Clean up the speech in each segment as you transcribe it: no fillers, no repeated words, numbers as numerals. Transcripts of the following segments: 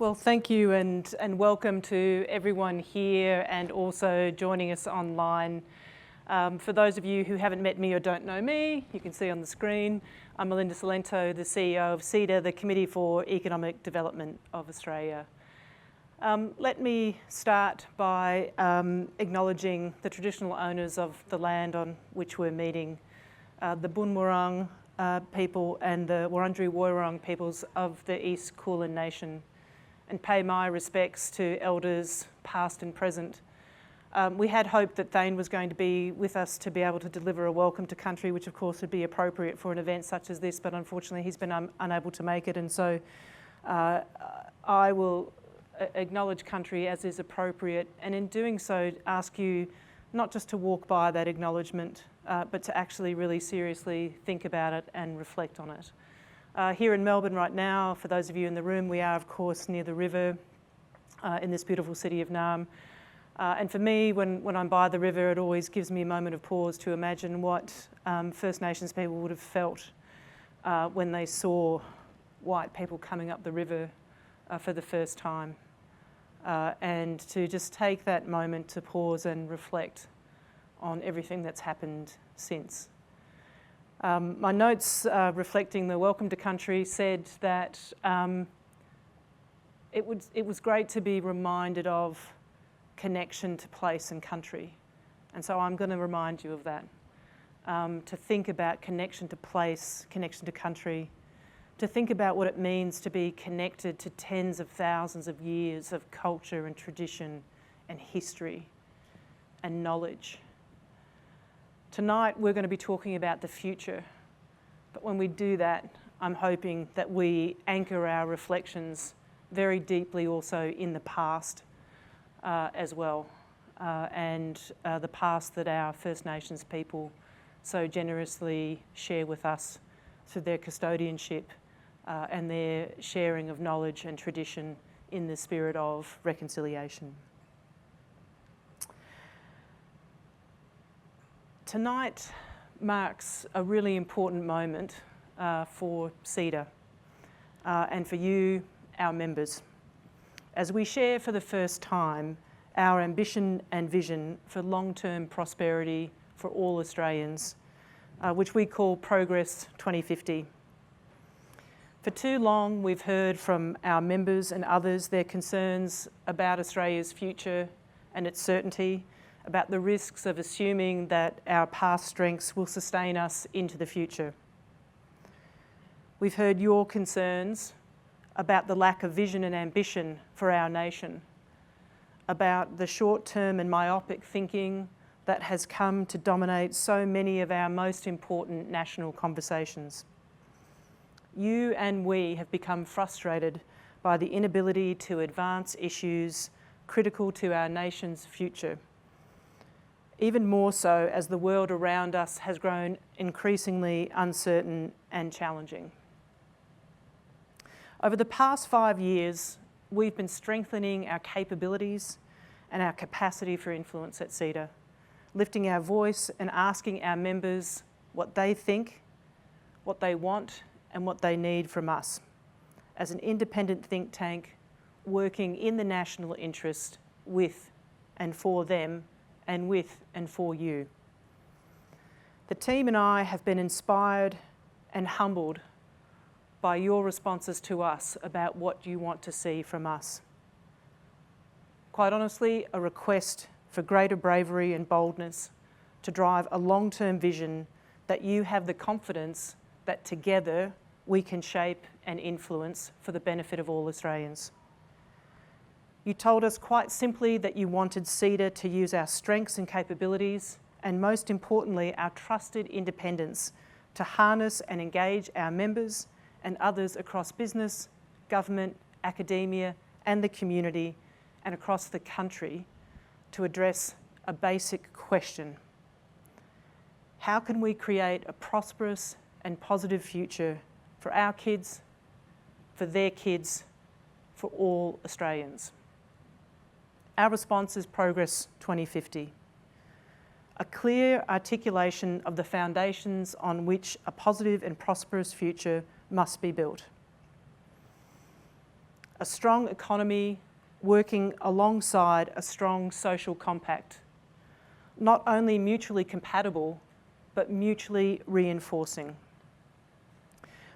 Well, thank you and welcome to everyone here and also joining us online. For those of you who haven't met me or don't know me, you can see on the screen, I'm Melinda Salento, the CEO of CEDA, the Committee for Economic Development of Australia. Let me start by acknowledging the traditional owners of the land on which we're meeting, the Boonwurrung people and the Wurundjeri Woiwurrung peoples of the East Kulin Nation, and pay my respects to elders past and present. We had hoped that Thane was going to be with us to be able to deliver a welcome to country, which of course would be appropriate for an event such as this, but unfortunately he's been unable to make it, and so I will acknowledge country as is appropriate, and in doing so ask you not just to walk by that acknowledgement, but to actually really seriously think about it and reflect on it. Here in Melbourne right now, for those of you in the room, we are of course near the river in this beautiful city of Naarm. And for me, when I'm by the river, it always gives me a moment of pause to imagine what First Nations people would have felt when they saw white people coming up the river for the first time. And to just take that moment to pause and reflect on everything that's happened since. My notes reflecting the welcome to country said that it was great to be reminded of connection to place and country. And so I'm going to remind you of that. To think about connection to place, connection to country, to think about what it means to be connected to tens of thousands of years of culture and tradition and history and knowledge. Tonight we're going to be talking about the future, but when we do that, I'm hoping that we anchor our reflections very deeply also in the past as well, and the past that our First Nations people so generously share with us through their custodianship and their sharing of knowledge and tradition in the spirit of reconciliation. Tonight marks a really important moment for CEDA and for you, our members, as we share for the first time our ambition and vision for long-term prosperity for all Australians, which we call Progress 2050. For too long, we've heard from our members and others their concerns about Australia's future and its certainty, about the risks of assuming that our past strengths will sustain us into the future. We've heard your concerns about the lack of vision and ambition for our nation, about the short-term and myopic thinking that has come to dominate so many of our most important national conversations. You and we have become frustrated by the inability to advance issues critical to our nation's future, even more so as the world around us has grown increasingly uncertain and challenging. Over the past 5 years, we've been strengthening our capabilities and our capacity for influence at CEDA, lifting our voice and asking our members what they think, what they want, and what they need from us as an independent think tank working in the national interest with and for them and with and for you. The team and I have been inspired and humbled by your responses to us about what you want to see from us. Quite honestly, a request for greater bravery and boldness to drive a long-term vision that you have the confidence that together we can shape and influence for the benefit of all Australians. You told us quite simply that you wanted CEDA to use our strengths and capabilities, and most importantly, our trusted independence, to harness and engage our members and others across business, government, academia, and the community, and across the country to address a basic question. How can we create a prosperous and positive future for our kids, for their kids, for all Australians? Our response is Progress 2050, a clear articulation of the foundations on which a positive and prosperous future must be built. a strong economy working alongside a strong social compact, not only mutually compatible, but mutually reinforcing.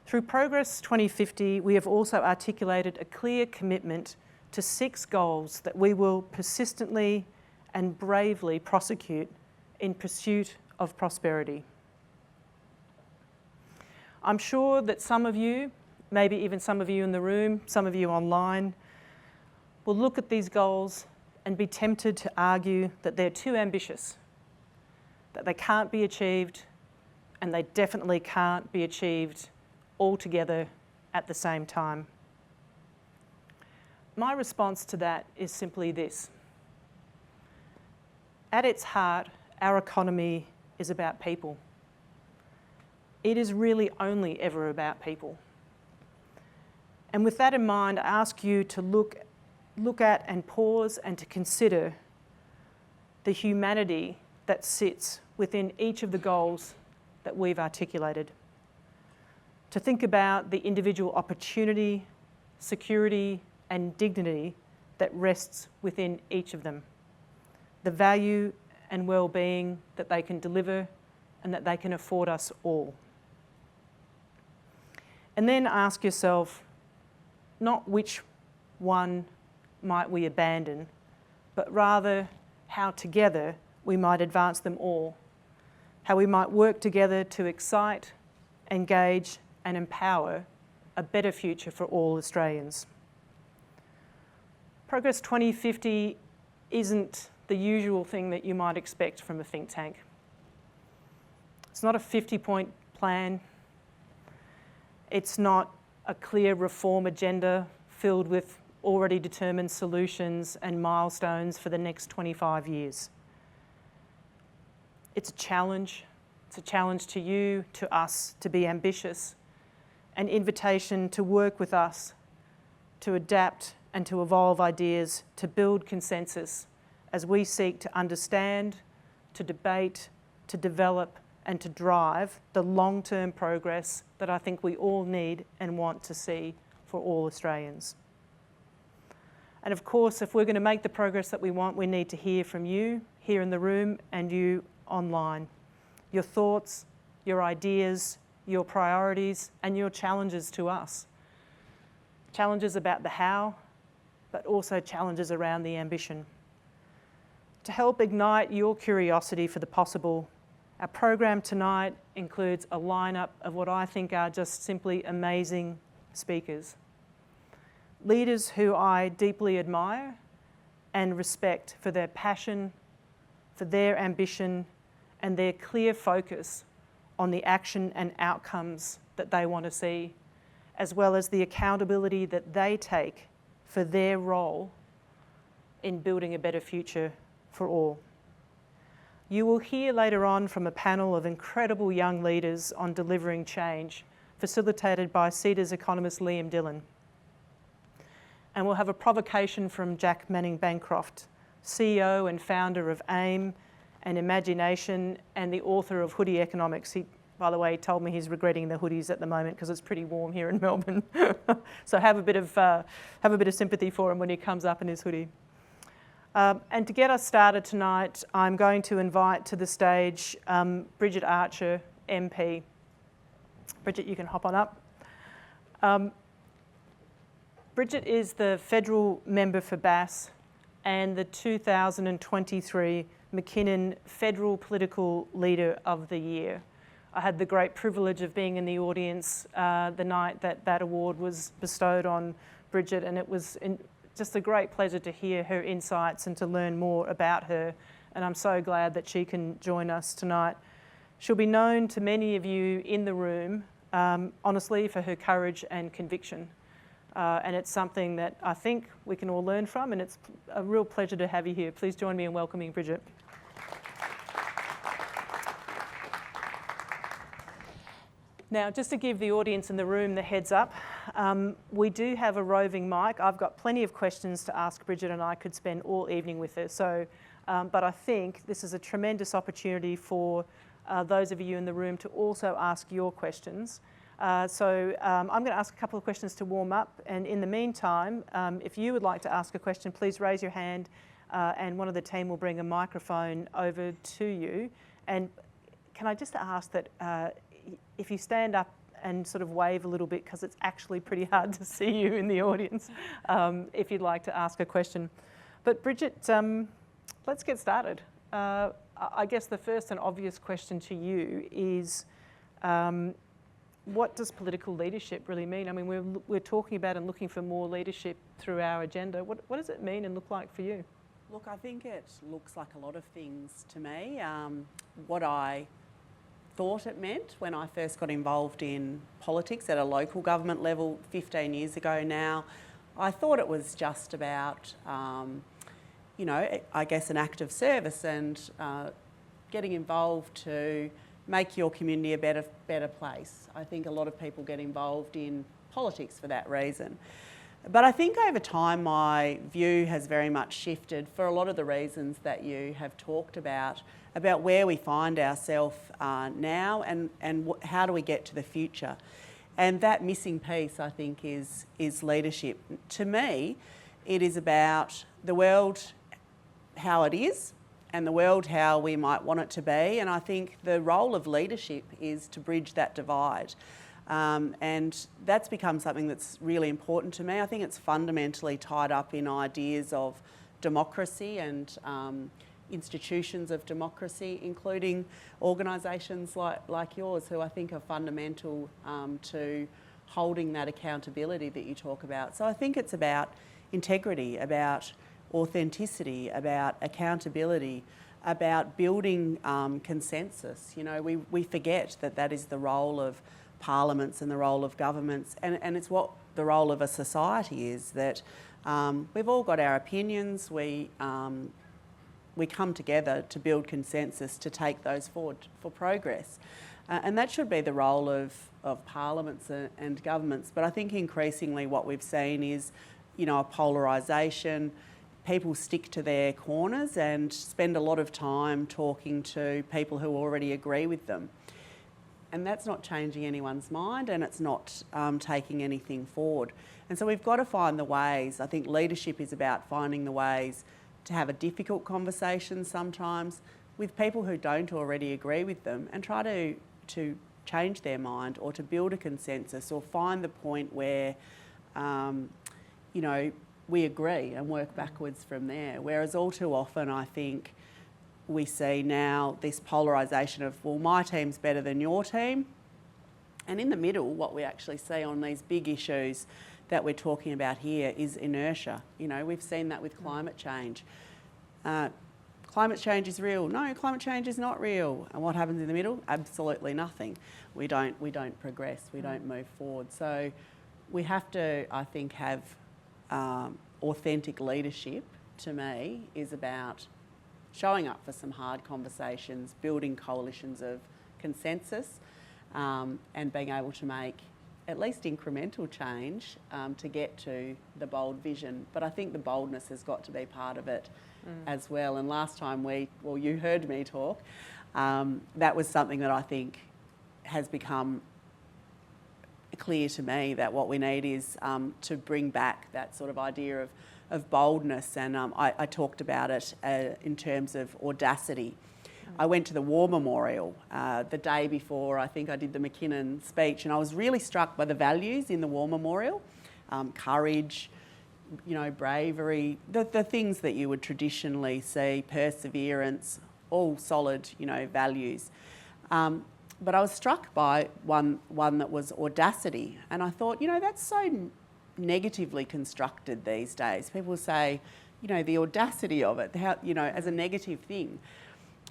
Through Progress 2050, we have also articulated a clear commitment to 6 goals that we will persistently and bravely prosecute in pursuit of prosperity. I'm sure that some of you, maybe even some of you in the room, some of you online, will look at these goals and be tempted to argue that they're too ambitious, that they can't be achieved, and they definitely can't be achieved all together at the same time. My response to that is simply this. At its heart, our economy is about people. It is really only ever about people. And with that in mind, I ask you to look at and pause and to consider the humanity that sits within each of the goals that we've articulated. To think about the individual opportunity, security, and dignity that rests within each of them, the value and well-being that they can deliver and that they can afford us all. And then ask yourself, not which one might we abandon, but rather how together we might advance them all, how we might work together to excite, engage, and empower a better future for all Australians. Progress 2050 isn't the usual thing that you might expect from a think tank. It's not a 50-point plan. It's not a clear reform agenda filled with already determined solutions and milestones for the next 25 years. It's a challenge. It's a challenge to you, to us, to be ambitious, an invitation to work with us, to adapt and to evolve ideas, to build consensus as we seek to understand, to debate, to develop, and to drive the long-term progress that I think we all need and want to see for all Australians. And of course, if we're going to make the progress that we want, we need to hear from you here in the room and you online. Your thoughts, your ideas, your priorities, and your challenges to us. Challenges about the how, but also challenges around the ambition. To help ignite your curiosity for the possible, our program tonight includes a lineup of what I think are just simply amazing speakers. Leaders who I deeply admire and respect for their passion, for their ambition, and their clear focus on the action and outcomes that they want to see, as well as the accountability that they take for their role in building a better future for all. You will hear later on from a panel of incredible young leaders on delivering change, facilitated by CEDA's economist Liam Dillon. And we'll have a provocation from Jack Bancroft, CEO and founder of AIME and IMAGI-NATION and the author of Hoodie Economics. He, by the way, told me he's regretting the hoodies at the moment because it's pretty warm here in Melbourne. So have a bit of sympathy for him when he comes up in his hoodie. And to get us started tonight, I'm going to invite to the stage Bridget Archer, MP. Bridget, you can hop on up. Bridget is the federal member for Bass and the 2023 McKinnon Federal Political Leader of the Year. I had the great privilege of being in the audience the night that that award was bestowed on Bridget, and it was just a great pleasure to hear her insights and to learn more about her, and I'm so glad that she can join us tonight. She'll be known to many of you in the room, honestly, for her courage and conviction. And it's something that I think we can all learn from, and it's a real pleasure to have you here. Please join me in welcoming Bridget. Now, just to give the audience in the room the heads up, we do have a roving mic. I've got plenty of questions to ask Bridget, and I could spend all evening with her. So, but I think this is a tremendous opportunity for those of you in the room to also ask your questions. I'm going to ask a couple of questions to warm up, and in the meantime, if you would like to ask a question, please raise your hand and one of the team will bring a microphone over to you. And can I just ask that if you stand up and sort of wave a little bit, because it's actually pretty hard to see you in the audience, if you'd like to ask a question. But Bridget, let's get started. I guess the first and obvious question to you is, what does political leadership really mean? I mean, we're talking about and looking for more leadership through our agenda. What does it mean and look like for you? Look, I think it looks like a lot of things to me. What I thought it meant when I first got involved in politics at a local government level 15 years ago now, I thought it was just about, you know, I guess an act of service and getting involved to make your community a better place. I think a lot of people get involved in politics for that reason. But I think over time my view has very much shifted for a lot of the reasons that you have talked about where we find ourselves now and how do we get to the future. And that missing piece, I think, is leadership. To me, it is about the world how it is and the world how we might want it to be. And I think the role of leadership is to bridge that divide. And that's become something that's really important to me. I think it's fundamentally tied up in ideas of democracy and institutions of democracy, including organisations like yours, who I think are fundamental to holding that accountability that you talk about. So I think it's about integrity, about authenticity, about accountability, about building consensus. You know, we forget that is the role of parliaments and the role of governments, and it's what the role of a society is, that we've all got our opinions, we come together to build consensus to take those forward for progress. And that should be the role of parliaments and governments. But I think increasingly what we've seen is, you know, a polarisation. People stick to their corners and spend a lot of time talking to people who already agree with them. And that's not changing anyone's mind, and it's not taking anything forward. And so we've got to find the ways. I think leadership is about finding the ways to have a difficult conversation sometimes with people who don't already agree with them and try to change their mind or to build a consensus or find the point where, you know, we agree and work backwards from there. Whereas all too often I think we see now this polarisation of, well, my team's better than your team. And in the middle, what we actually see on these big issues that we're talking about here is inertia. You know, we've seen that with climate change. Climate change is real. No, climate change is not real. And what happens in the middle? Absolutely nothing. We don't progress. We don't move forward. So we have to, I think, have authentic leadership. To me, is about showing up for some hard conversations, building coalitions of consensus, and being able to make at least incremental change to get to the bold vision. But I think the boldness has got to be part of it as well. And last time you heard me talk, that was something that I think has become clear to me, that what we need is to bring back that sort of idea of boldness. And I talked about it in terms of audacity. I went to the War Memorial the day before I think I did the McKinnon speech, and I was really struck by the values in the War Memorial. Courage, you know, bravery, the things that you would traditionally see, perseverance, all solid, you know, values. But I was struck by one that was audacity, and I thought, you know, that's so negatively constructed these days. People say, you know, the audacity of it, how, you know, as a negative thing.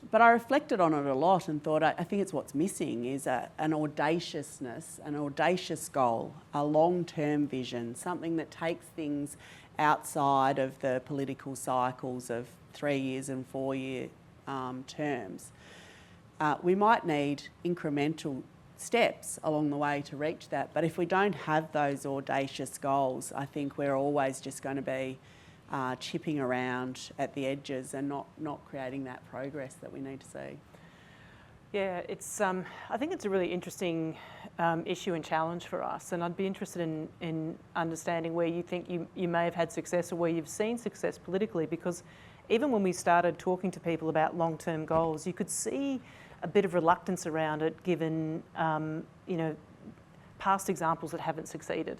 But I reflected on it a lot and thought, I think it's what's missing is an audaciousness, an audacious goal, a long-term vision, something that takes things outside of the political cycles of 3 years and 4 year terms. We might need incremental steps along the way to reach that, but if we don't have those audacious goals, I think we're always just going to be chipping around at the edges and not creating that progress that we need to see. Yeah, I think it's a really interesting issue and challenge for us, and I'd be interested in understanding where you think you may have had success or where you've seen success politically, because even when we started talking to people about long-term goals, you could see a bit of reluctance around it, given past examples that haven't succeeded,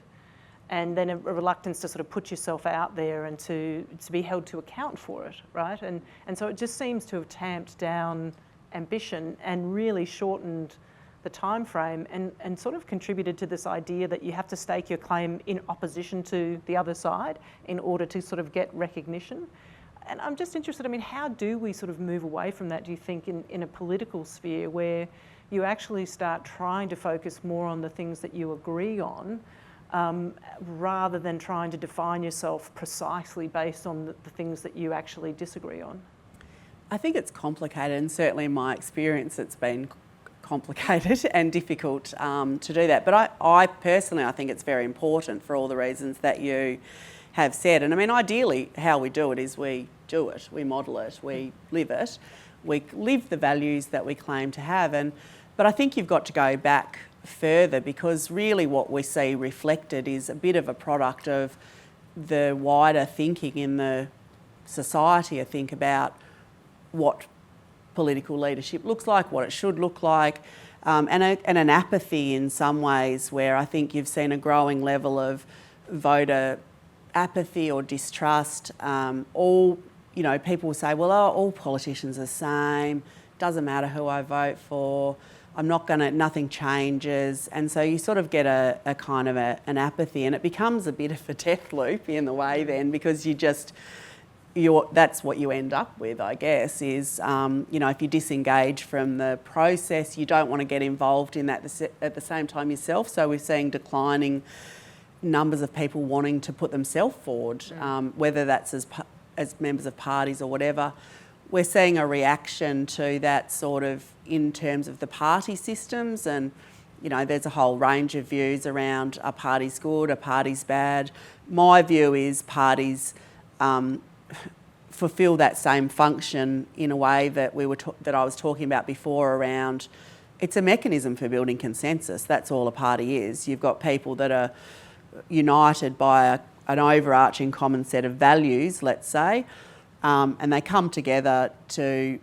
and then a reluctance to sort of put yourself out there and to be held to account for it, right? And so it just seems to have tamped down ambition and really shortened the time frame, and sort of contributed to this idea that you have to stake your claim in opposition to the other side in order to sort of get recognition. And I'm just interested, I mean, how do we sort of move away from that, do you think, in a political sphere where you actually start trying to focus more on the things that you agree on, rather than trying to define yourself precisely based on the things that you actually disagree on? I think it's complicated, and certainly in my experience it's been complicated and difficult to do that. But I personally, I think it's very important for all the reasons that you have said. And I mean, ideally how we do it is we do it, we model it, we live the values that we claim to have. But I think you've got to go back further, because really what we see reflected is a bit of a product of the wider thinking in the society, I think, about what political leadership looks like, what it should look like, and an apathy in some ways, where I think you've seen a growing level of voter apathy or distrust. People will say, well, all politicians are the same, doesn't matter who I vote for, nothing changes. And so you sort of get a kind of an apathy, and it becomes a bit of a death loop in the way then, because that's what you end up with, I guess, is, if you disengage from the process, you don't want to get involved in that at the same time yourself. So we're seeing declining numbers of people wanting to put themselves forward, whether that's as members of parties or whatever. We're seeing a reaction to that sort of in terms of the party systems, and there's a whole range of views around, are parties good, are parties bad? My view is parties fulfil that same function in a way that that I was talking about before around, it's a mechanism for building consensus. That's all a party is. You've got people that are united by an overarching common set of values, let's say, and they come together to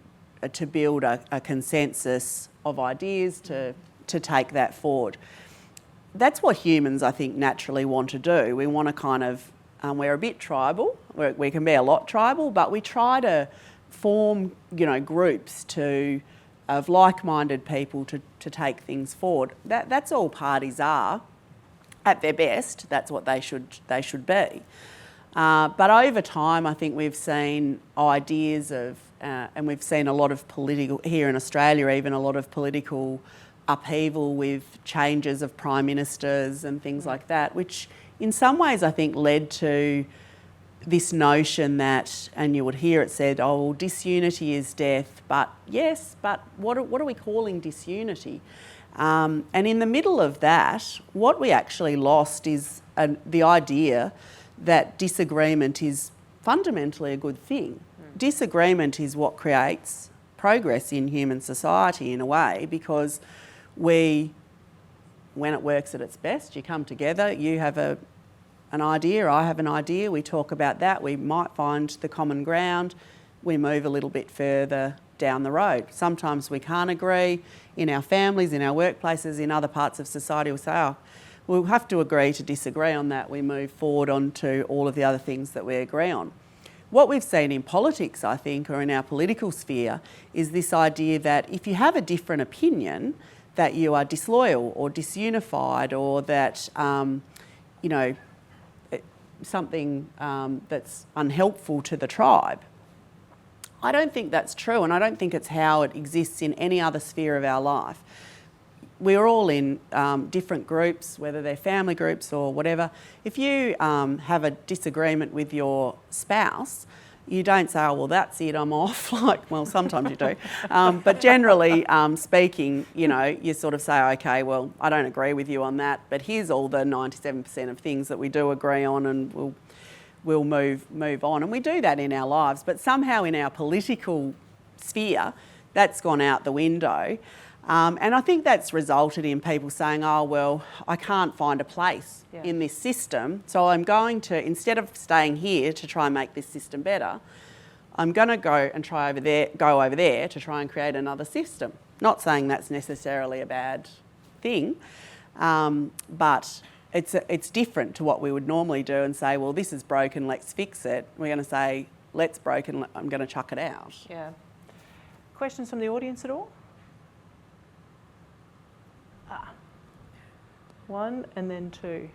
build a consensus of ideas to take that forward. That's what humans, I think, naturally want to do. We want to kind of, we're a bit tribal, we can be a lot tribal, but we try to form, groups of like-minded people to take things forward. That's all parties are. At their best, that's what they should be. But over time, I think we've seen ideas of, and we've seen a lot of political, here in Australia even, a lot of political upheaval with changes of prime ministers and things like that, which in some ways I think led to this notion that, and you would hear it said, oh, disunity is death, but yes, but what are we calling disunity? And in the middle of that, what we actually lost is the idea that disagreement is fundamentally a good thing. Disagreement is what creates progress in human society in a way, because when it works at its best, you come together, you have an idea, I have an idea, we talk about that, we might find the common ground, we move a little bit further down the road. Sometimes we can't agree in our families, in our workplaces, in other parts of society. We'll say, oh, we'll have to agree to disagree on that. We move forward onto all of the other things that we agree on. What we've seen in politics, I think, or in our political sphere, is this idea that if you have a different opinion, that you are disloyal or disunified, or that, something that's unhelpful to the tribe. I don't think that's true, and I don't think it's how it exists in any other sphere of our life. We're all in different groups, whether they're family groups or whatever. If you have a disagreement with your spouse, you don't say, oh, well, that's it, I'm off. Well, sometimes you do. But generally speaking, you sort of say, okay, well, I don't agree with you on that, but here's all the 97% of things that we do agree on, and we'll move on. And we do that in our lives, but somehow in our political sphere, that's gone out the window. And I think that's resulted in people saying, oh, well, I can't find a place in this system, so I'm going to, instead of staying here to try and make this system better, I'm going to go over there to try and create another system. Not saying that's necessarily a bad thing, but it's different to what we would normally do and say, well, this is broken, let's fix it. We're going to say, let's broken, I'm going to chuck it out. Yeah. Questions from the audience at all? One and then two.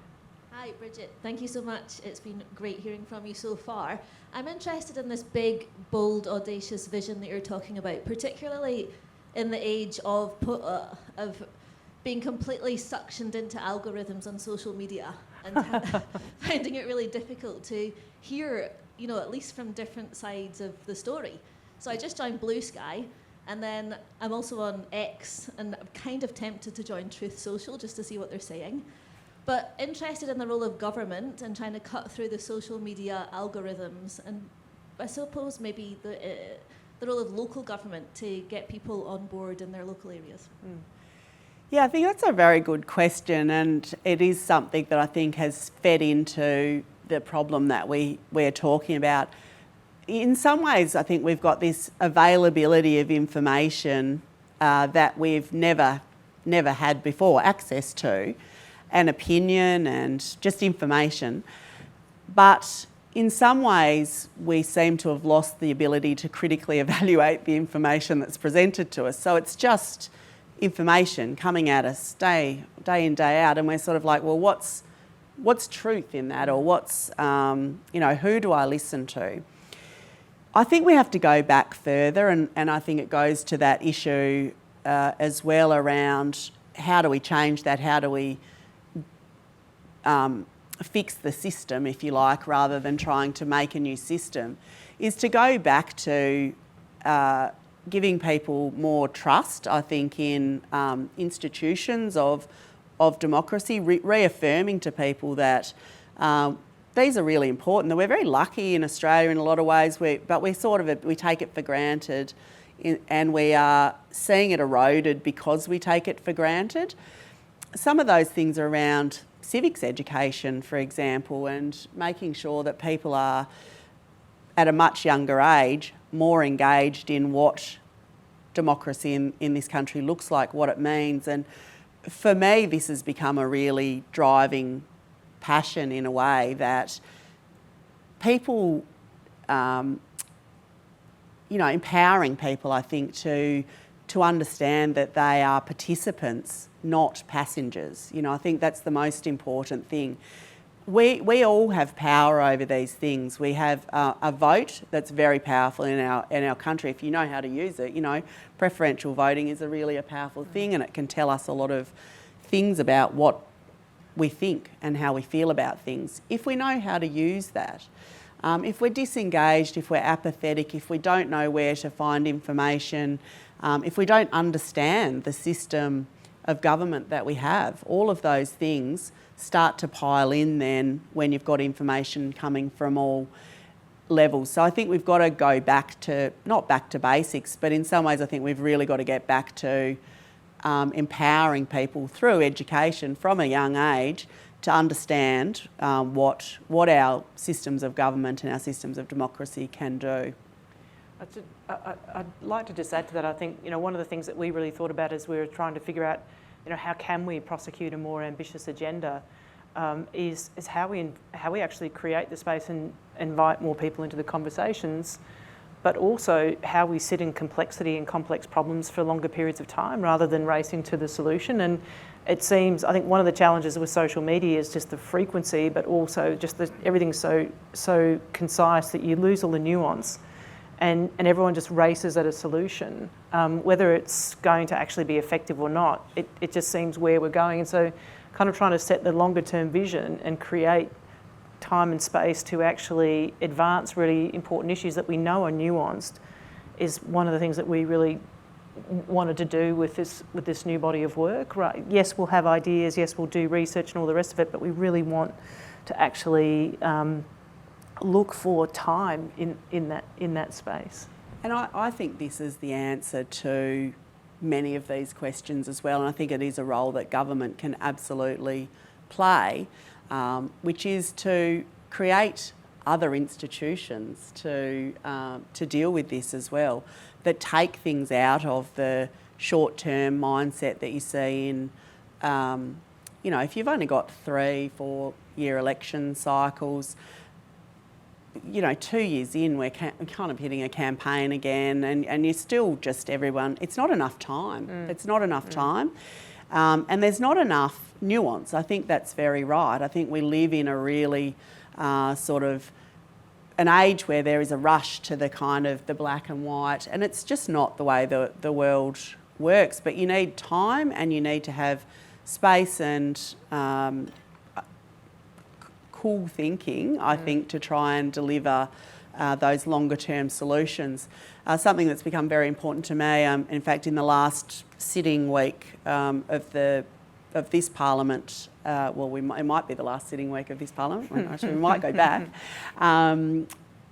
Hi, Bridget. Thank you so much. It's been great hearing from you so far. I'm interested in this big, bold, audacious vision that you're talking about, particularly in the age of being completely suctioned into algorithms on social media and finding it really difficult to hear, you know, at least from different sides of the story. So I just joined Blue Sky, and then I'm also on X, and I'm kind of tempted to join Truth Social just to see what they're saying. But interested in the role of government and trying to cut through the social media algorithms, and I suppose maybe the role of local government to get people on board in their local areas. Yeah, I think that's a very good question, and it is something that I think has fed into the problem that we're talking about. In some ways, I think we've got this availability of information that we've never had before access to, and opinion and just information. But in some ways, we seem to have lost the ability to critically evaluate the information that's presented to us. So it's just information coming at us day in, day out, and we're sort of like, well, what's truth in that, or what's, who do I listen to? I think we have to go back further, and I think it goes to that issue as well around how do we change that, how do we fix the system, if you like, rather than trying to make a new system, is to go back to giving people more trust, I think, in institutions of democracy, reaffirming to people that these are really important. That we're very lucky in Australia in a lot of ways, but we take it for granted, and we are seeing it eroded because we take it for granted. Some of those things are around civics education, for example, and making sure that people are, at a much younger age, more engaged in what democracy in this country looks like, what it means. And for me, this has become a really driving passion, in a way, that people, empowering people, I think, to understand that they are participants, not passengers. I think that's the most important thing. We all have power over these things. We have a vote that's very powerful in our country if you know how to use it. Preferential voting is a powerful thing, and it can tell us a lot of things about what we think and how we feel about things. If we know how to use that, if we're disengaged, if we're apathetic, if we don't know where to find information, if we don't understand the system of government that we have, all of those things start to pile in then when you've got information coming from all levels. So I think we've got to go back to, not back to basics, but in some ways I think we've really got to get back to empowering people through education from a young age to understand what our systems of government and our systems of democracy can do. I'd like to just add to that. I think one of the things that we really thought about as we were trying to figure out how can we prosecute a more ambitious agenda is how we actually create the space and invite more people into the conversations, but also how we sit in complexity and complex problems for longer periods of time rather than racing to the solution. And it seems, I think one of the challenges with social media is just the frequency, but also just everything's so concise that you lose all the nuance. And everyone just races at a solution, whether it's going to actually be effective or not. It just seems where we're going. And so kind of trying to set the longer term vision and create time and space to actually advance really important issues that we know are nuanced is one of the things that we really wanted to do with this new body of work. Right? Yes, we'll have ideas, yes, we'll do research and all the rest of it, but we really want to actually look for time in that space. And I think this is the answer to many of these questions as well, and I think it is a role that government can absolutely play, which is to create other institutions to deal with this as well, that take things out of the short-term mindset that you see in, you know, if you've only got 3-4 year election cycles, you know, 2 years in, we're kind of hitting a campaign again, and you're still just everyone. It's not enough time. It's not enough time. And there's not enough nuance. I think that's very right. I think we live in a really sort of an age where there is a rush to the kind of the black and white, and it's just not the way the world works. But you need time, and you need to have space and cool thinking, I think, to try and deliver those longer term solutions. Something that's become very important to me, in fact, in the last sitting week of this Parliament, it might be the last sitting week of this Parliament, actually we might go back,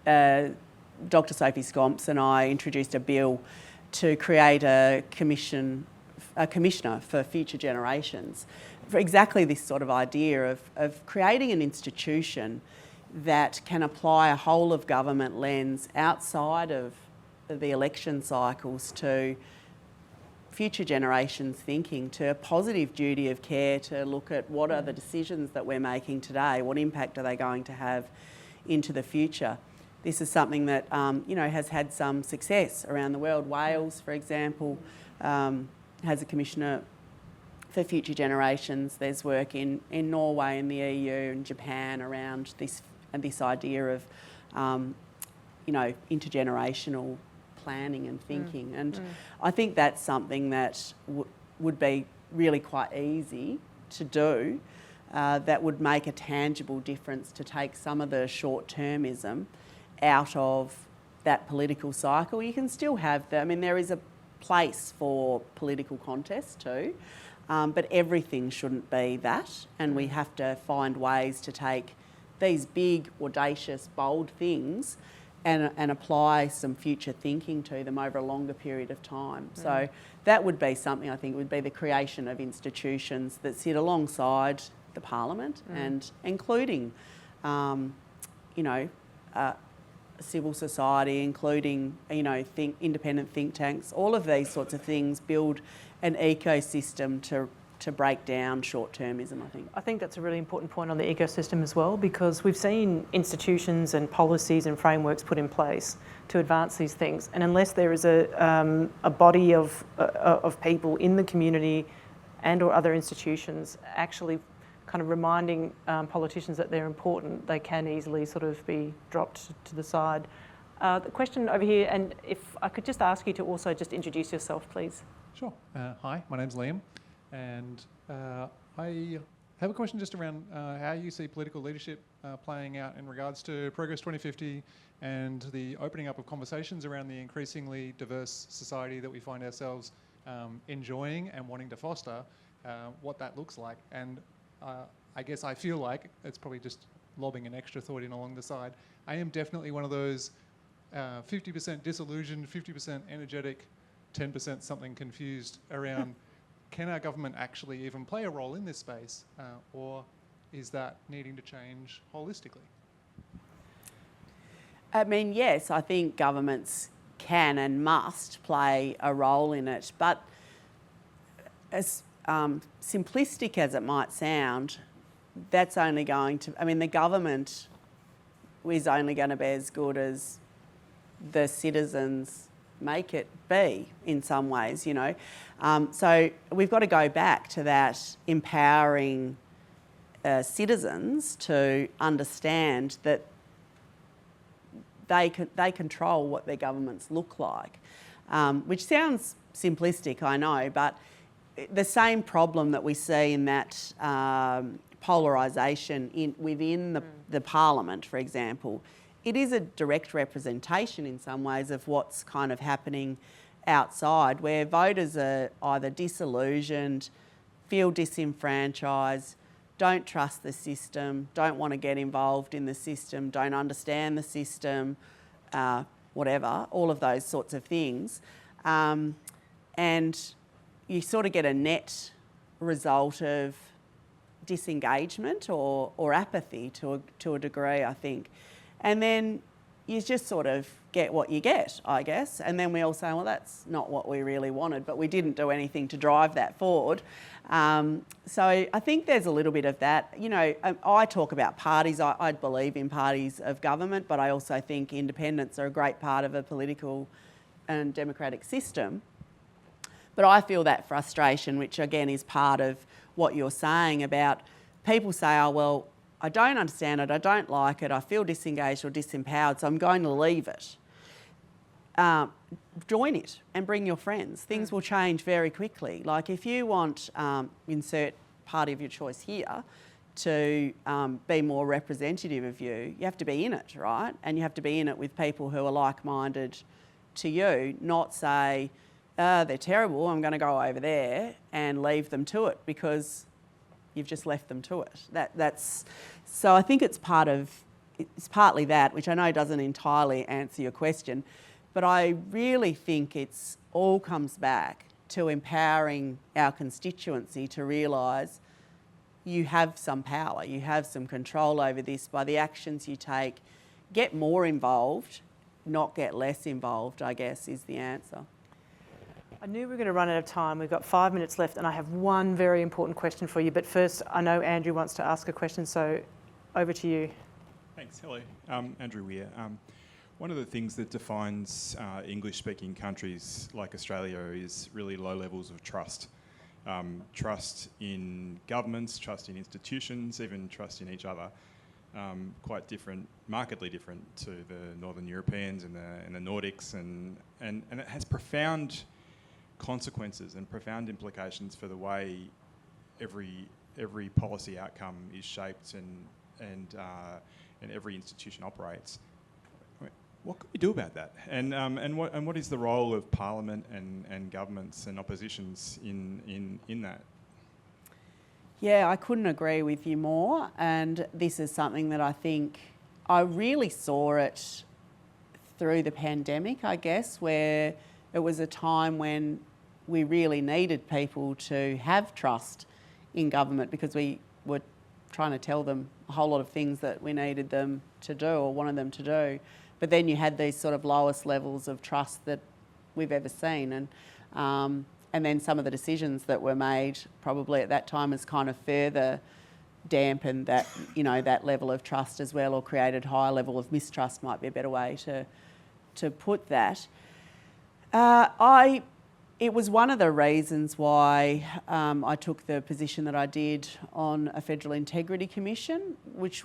Dr Sophie Scomps and I introduced a bill to create a commissioner for future generations, for exactly this sort of idea of creating an institution that can apply a whole of government lens outside of the election cycles to future generations thinking, to a positive duty of care, to look at what are the decisions that we're making today, what impact are they going to have into the future. This is something that you know, has had some success around the world. Wales, for example, has a commissioner for future generations. There's work in Norway and the EU and Japan around this idea of you know, intergenerational planning and thinking, and I think that's something that would be really quite easy to do, that would make a tangible difference to take some of the short-termism out of that political cycle. You can still have there is a place for political contest too, but everything shouldn't be that, and we have to find ways to take these big, audacious, bold things and apply some future thinking to them over a longer period of time. So that would be something, I think, would be the creation of institutions that sit alongside the Parliament and including, you know, civil society, including, you know, independent think tanks. All of these sorts of things build an ecosystem to break down short-termism, I think. I think that's a really important point on the ecosystem as well, because we've seen institutions and policies and frameworks put in place to advance these things, and unless there is a body of people in the community and or other institutions actually kind of reminding politicians that they're important, they can easily sort of be dropped to the side. The question over here, and if I could just ask you to also just introduce yourself, please. Sure. Hi, my name's Liam. And I have a question just around how you see political leadership playing out in regards to Progress 2050 and the opening up of conversations around the increasingly diverse society that we find ourselves enjoying and wanting to foster, what that looks like. And I guess I feel like, it's probably just lobbing an extra thought in along the side, I am definitely one of those 50% disillusioned, 50% energetic, 10% something confused around can our government actually even play a role in this space, or is that needing to change holistically? I mean, yes, I think governments can and must play a role in it, but as simplistic as it might sound, that's only going to, I mean, the government is only going to be as good as the citizens make it be in some ways, you know. So we've got to go back to that empowering citizens to understand that they control what their governments look like, which sounds simplistic, I know, but the same problem that we see in that polarisation within the Parliament, for example, it is a direct representation in some ways of what's kind of happening outside, where voters are either disillusioned, feel disenfranchised, don't trust the system, don't want to get involved in the system, don't understand the system, whatever, all of those sorts of things. And you sort of get a net result of disengagement or apathy to a degree, I think. And then you just sort of get what you get, I guess. And then we all say, well, that's not what we really wanted, but we didn't do anything to drive that forward. So I think there's a little bit of that. You know, I talk about parties. I believe in parties of government, but I also think independents are a great part of a political and democratic system. But I feel that frustration, which again is part of what you're saying about people say, oh, well, I don't understand it, I don't like it, I feel disengaged or disempowered, so I'm going to leave it. Join it and bring your friends. Things will change very quickly. Like if you want, insert party of your choice here, to be more representative of you, you have to be in it, right? And you have to be in it with people who are like-minded to you, not say, they're terrible, I'm going to go over there and leave them to it because you've just left them to it. So I think it's partly that, which I know doesn't entirely answer your question, but I really think it's all comes back to empowering our constituency to realise you have some power, you have some control over this by the actions you take. Get more involved, not get less involved, I guess, is the answer. I knew we were going to run out of time. We've got 5 minutes left and I have one very important question for you. But first, I know Andrew wants to ask a question, so over to you. Thanks. Hello. Andrew Weir. One of the things that defines English-speaking countries like Australia is really low levels of trust. Trust in governments, trust in institutions, even trust in each other. Quite different, markedly different to the Northern Europeans and the Nordics, and it has profound consequences and profound implications for the way every policy outcome is shaped and every institution operates. What can we do about that? And what is the role of Parliament and governments and oppositions in that? Yeah, I couldn't agree with you more. And this is something that I think I really saw it through the pandemic, I guess, where it was a time when we really needed people to have trust in government because we were trying to tell them a whole lot of things that we needed them to do or wanted them to do. But then you had these sort of lowest levels of trust that we've ever seen. And then some of the decisions that were made probably at that time has kind of further dampened that, you know, that level of trust as well, or created higher level of mistrust might be a better way to put that. It was one of the reasons why I took the position that I did on a Federal Integrity Commission, which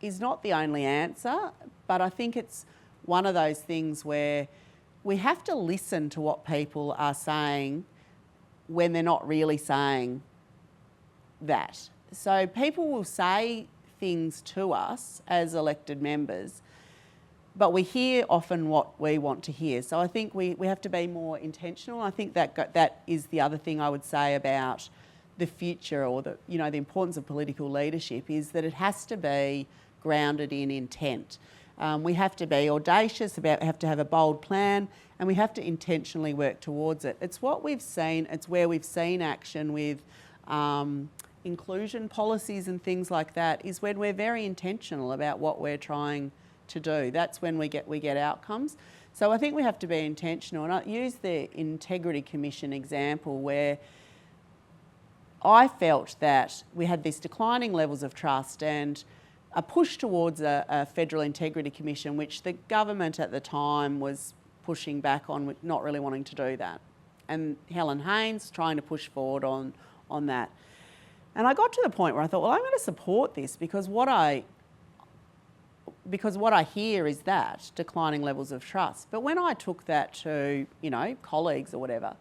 is not the only answer, but I think it's one of those things where we have to listen to what people are saying when they're not really saying that. So people will say things to us as elected members, but we hear often what we want to hear. So I think we have to be more intentional. I think that is the other thing I would say about the future, or the importance of political leadership, is that it has to be grounded in intent. We have to be audacious have to have a bold plan, and we have to intentionally work towards it. It's what we've seen. It's where we've seen action with inclusion policies and things like that, is when we're very intentional about what we're trying to do. That's when we get outcomes. So I think we have to be intentional. And I use the Integrity Commission example where I felt that we had these declining levels of trust and a push towards a Federal Integrity Commission, which the government at the time was pushing back on, not really wanting to do that. And Helen Haynes trying to push forward on that. And I got to the point where I thought, well, I'm going to support this because what I hear is that, declining levels of trust. But when I took that to, colleagues or whatever,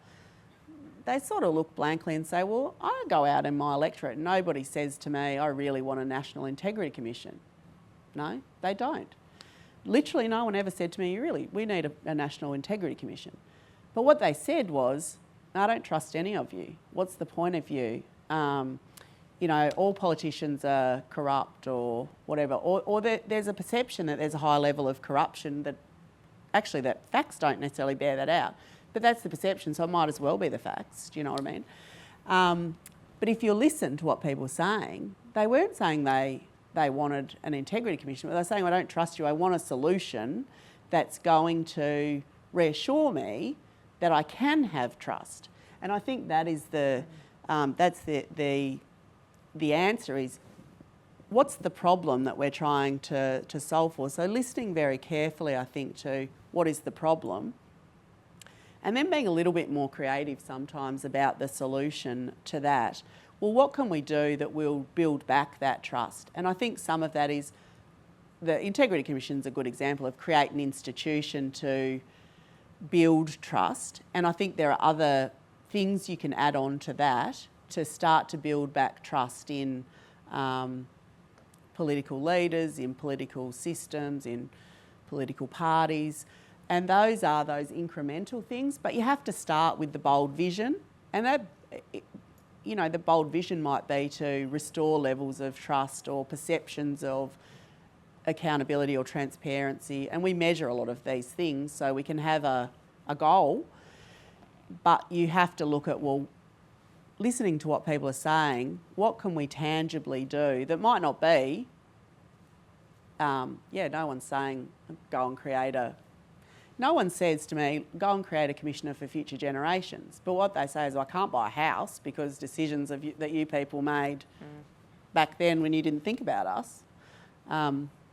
they sort of look blankly and say, well, I go out in my electorate and nobody says to me, I really want a National Integrity Commission. No, they don't. Literally no one ever said to me, we need a National Integrity Commission. But what they said was, I don't trust any of you. What's the point of you? All politicians are corrupt or whatever. Or there's a perception that there's a high level of corruption that facts don't necessarily bear that out. But that's the perception, so it might as well be the facts. Do you know what I mean? But if you listen to what people were saying, they weren't saying they wanted an integrity commission, but they're saying, I don't trust you, I want a solution that's going to reassure me that I can have trust. And I think that is that's the answer is, what's the problem that we're trying to solve for? So listening very carefully, I think, to what is the problem, and then being a little bit more creative sometimes about the solution to that. Well, what can we do that will build back that trust? And I think some of that is, the Integrity Commission is a good example of create an institution to build trust. And I think there are other things you can add on to that to start to build back trust in political leaders, in political systems, in political parties. And those are those incremental things, but you have to start with the bold vision. And that, you know, the bold vision might be to restore levels of trust or perceptions of accountability or transparency. And we measure a lot of these things, so we can have a goal, but you have to look at, well, listening to what people are saying, what can we tangibly do that might not be, no one's saying go and create no one says to me, go and create a commissioner for future generations. But what they say is, well, I can't buy a house because decisions that you people made back then when you didn't think about us.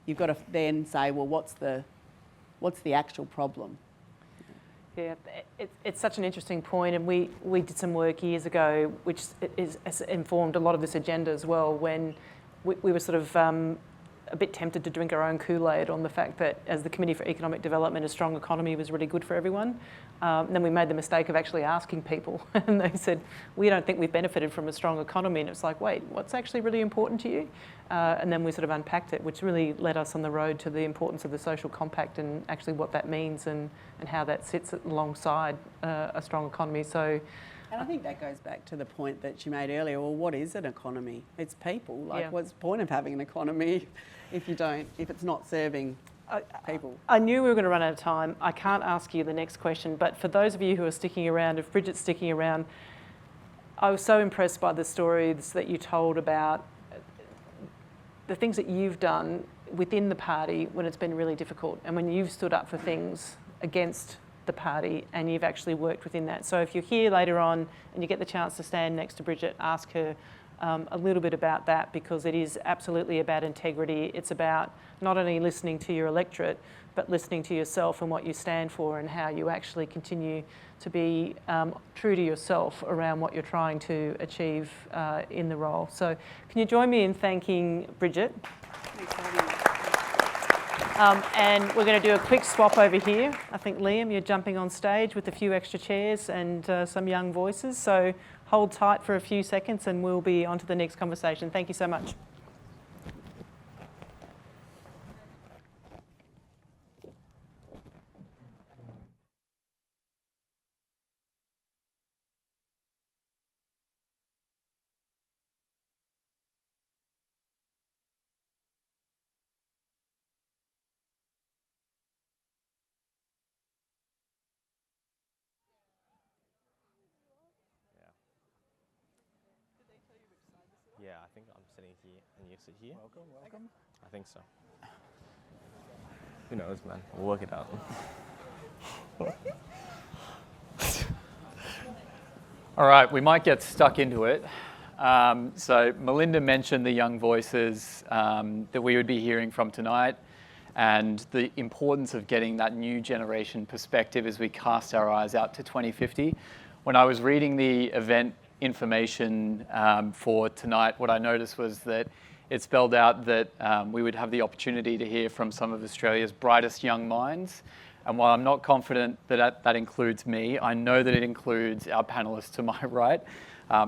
You've got to then say, well, what's the actual problem? Yeah, it's such an interesting point, and we did some work years ago which has informed a lot of this agenda as well, when we were sort of a bit tempted to drink our own Kool-Aid on the fact that as the Committee for Economic Development, a strong economy was really good for everyone. And then we made the mistake of actually asking people, and they said, we don't think we've benefited from a strong economy. And it's like, wait, what's actually really important to you? And then we sort of unpacked it, which really led us on the road to the importance of the social compact and actually what that means and how that sits alongside a strong economy. So. And I think that goes back to the point that you made earlier. Well, what is an economy? It's people. Like, what's the point of having an economy if it's not serving people? I knew we were going to run out of time. I can't ask you the next question, but for those of you who are sticking around, if Bridget's sticking around, I was so impressed by the stories that you told about the things that you've done within the party when it's been really difficult, and when you've stood up for things against the party and you've actually worked within that. So if you're here later on and you get the chance to stand next to Bridget, ask her a little bit about that, because it is absolutely about integrity. It's about not only listening to your electorate, but listening to yourself and what you stand for and how you actually continue to be true to yourself around what you're trying to achieve in the role. So can you join me in thanking Bridget? Thanks for having me. And we're going to do a quick swap over here. I think, Liam, you're jumping on stage with a few extra chairs and some young voices. So hold tight for a few seconds and we'll be on to the next conversation. Thank you so much. Yeah, I think I'm sitting here and you sit here. Welcome. I think so. Who knows, man? We'll work it out. All right, we might get stuck into it. So Melinda mentioned the young voices that we would be hearing from tonight, and the importance of getting that new generation perspective as we cast our eyes out to 2050. When I was reading the event information for tonight, what I noticed was that it spelled out that we would have the opportunity to hear from some of Australia's brightest young minds. And while I'm not confident that that includes me, I know that it includes our panelists to my right.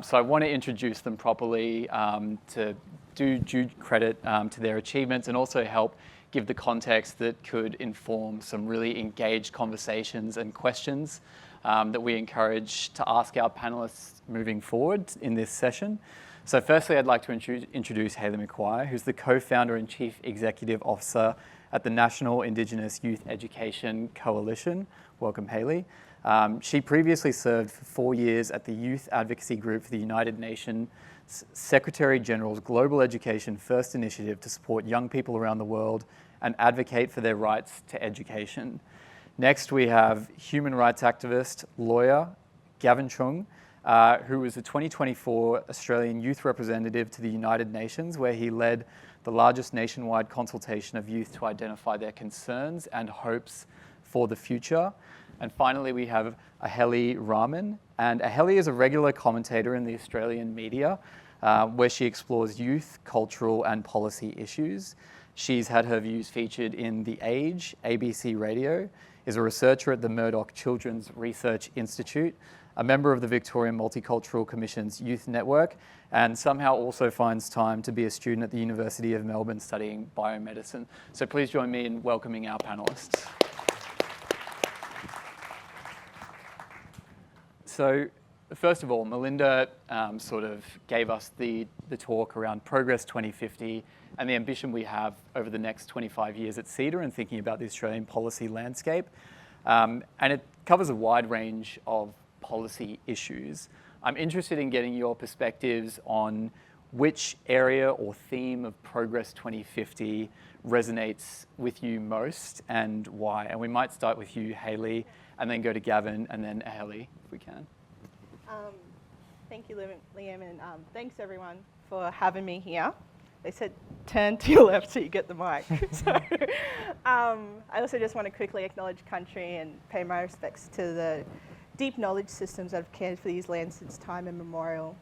So I want to introduce them properly to do due credit to their achievements and also help give the context that could inform some really engaged conversations and questions that we encourage to ask our panelists moving forward in this session. So firstly, I'd like to introduce Hayley McQuire, who's the co-founder and chief executive officer at the National Indigenous Youth Education Coalition. Welcome, Hayley. She previously served for 4 years at the Youth Advocacy Group for the United Nations Secretary General's Global Education First Initiative to support young people around the world and advocate for their rights to education. Next, we have human rights activist, lawyer, Gavin Choong, who was the 2024 Australian Youth Representative to the United Nations, where he led the largest nationwide consultation of youth to identify their concerns and hopes for the future. And finally, we have Ahelee Rahman. And Ahelee is a regular commentator in the Australian media, where she explores youth, cultural, and policy issues. She's had her views featured in The Age, ABC Radio, is a researcher at the Murdoch Children's Research Institute, a member of the Victorian Multicultural Commission's Youth Network, and somehow also finds time to be a student at the University of Melbourne studying biomedicine. So please join me in welcoming our panellists. So first of all, Melinda sort of gave us the talk around Progress 2050 and the ambition we have over the next 25 years at CEDA and thinking about the Australian policy landscape. And it covers a wide range of policy issues. I'm interested in getting your perspectives on which area or theme of Progress 2050 resonates with you most and why. And we might start with you, Hayley, and then go to Gavin and then Ahelee, if we can. Thank you, Liam, and thanks everyone for having me here. They said turn to your left so you get the mic. So, I also just want to quickly acknowledge country and pay my respects to the deep knowledge systems that have cared for these lands since time immemorial.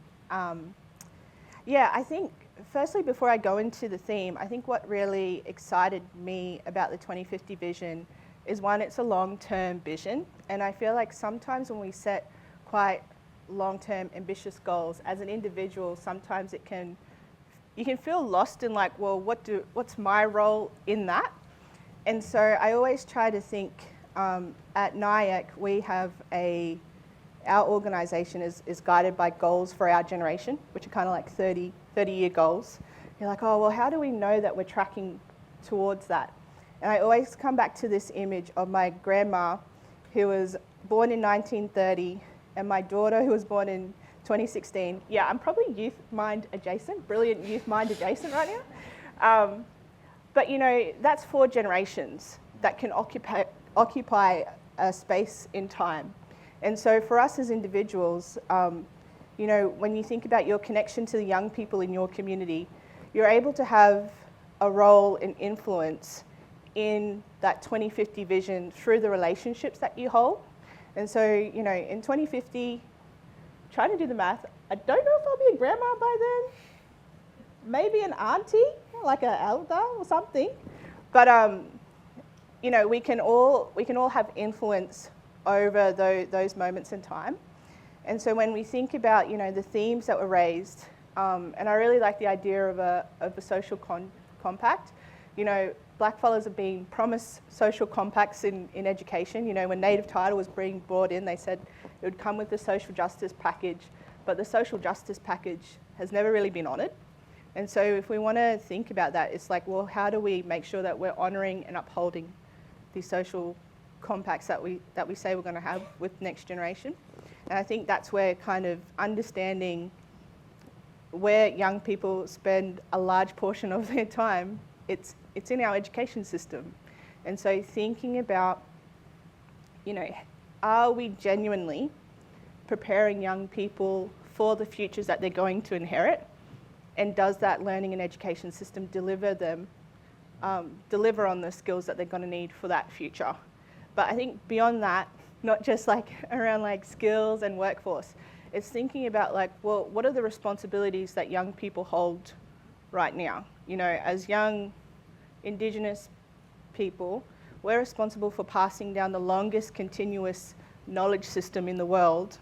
Yeah, I think, firstly, before I go into the theme, I think what really excited me about the 2050 vision is, one, it's a long-term vision, and I feel like sometimes when we set quite long-term ambitious goals, as an individual, sometimes you can feel lost in like, well, what's my role in that? And so I always try to think, at NIYEC, we have our organisation is guided by goals for our generation, which are kind of like 30-year goals. You're like, oh, well, how do we know that we're tracking towards that? And I always come back to this image of my grandma, who was born in 1930, and my daughter, who was born in 2016. Yeah, I'm probably youth mind adjacent, brilliant youth mind adjacent right now. But you know, that's 4 generations that can occupy a space in time. And so for us as individuals, you know, when you think about your connection to the young people in your community, you're able to have a role and influence in that 2050 vision through the relationships that you hold. And so, you know, in 2050, trying to do the math, I don't know if I'll be a grandma by then. Maybe an auntie, like an elder or something. But, you know, we can all have influence over those moments in time. And so when we think about, you know, the themes that were raised, and I really like the idea of a social compact. You know, blackfellas have been promised social compacts in education. You know, when native title was being brought in, they said it would come with the social justice package, but the social justice package has never really been honoured. And so if we want to think about that, it's like, well, how do we make sure that we're honouring and upholding these social compacts that we say we're going to have with next generation? And I think that's where kind of understanding where young people spend a large portion of their time, it's in our education system. And so thinking about, you know, are we genuinely preparing young people for the futures that they're going to inherit? And does that learning and education system deliver on the skills that they're going to need for that future? But I think beyond that, not just like around like skills and workforce, it's thinking about like, well, what are the responsibilities that young people hold right now? You know, as young Indigenous people, we're responsible for passing down the longest continuous knowledge system in the world,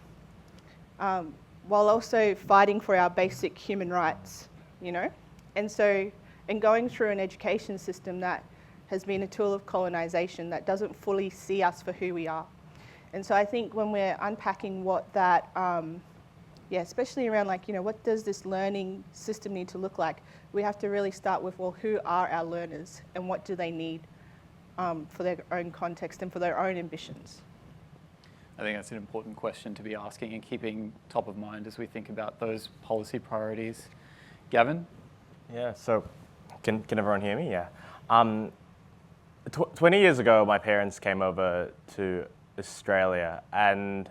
while also fighting for our basic human rights, you know? And so, and going through an education system that has been a tool of colonization that doesn't fully see us for who we are. And so I think when we're unpacking what that, especially around like, you know, what does this learning system need to look like? We have to really start with, well, who are our learners and what do they need for their own context and for their own ambitions? I think that's an important question to be asking and keeping top of mind as we think about those policy priorities. Gavin? Yeah, so can everyone hear me? Yeah. 20 years ago, my parents came over to Australia and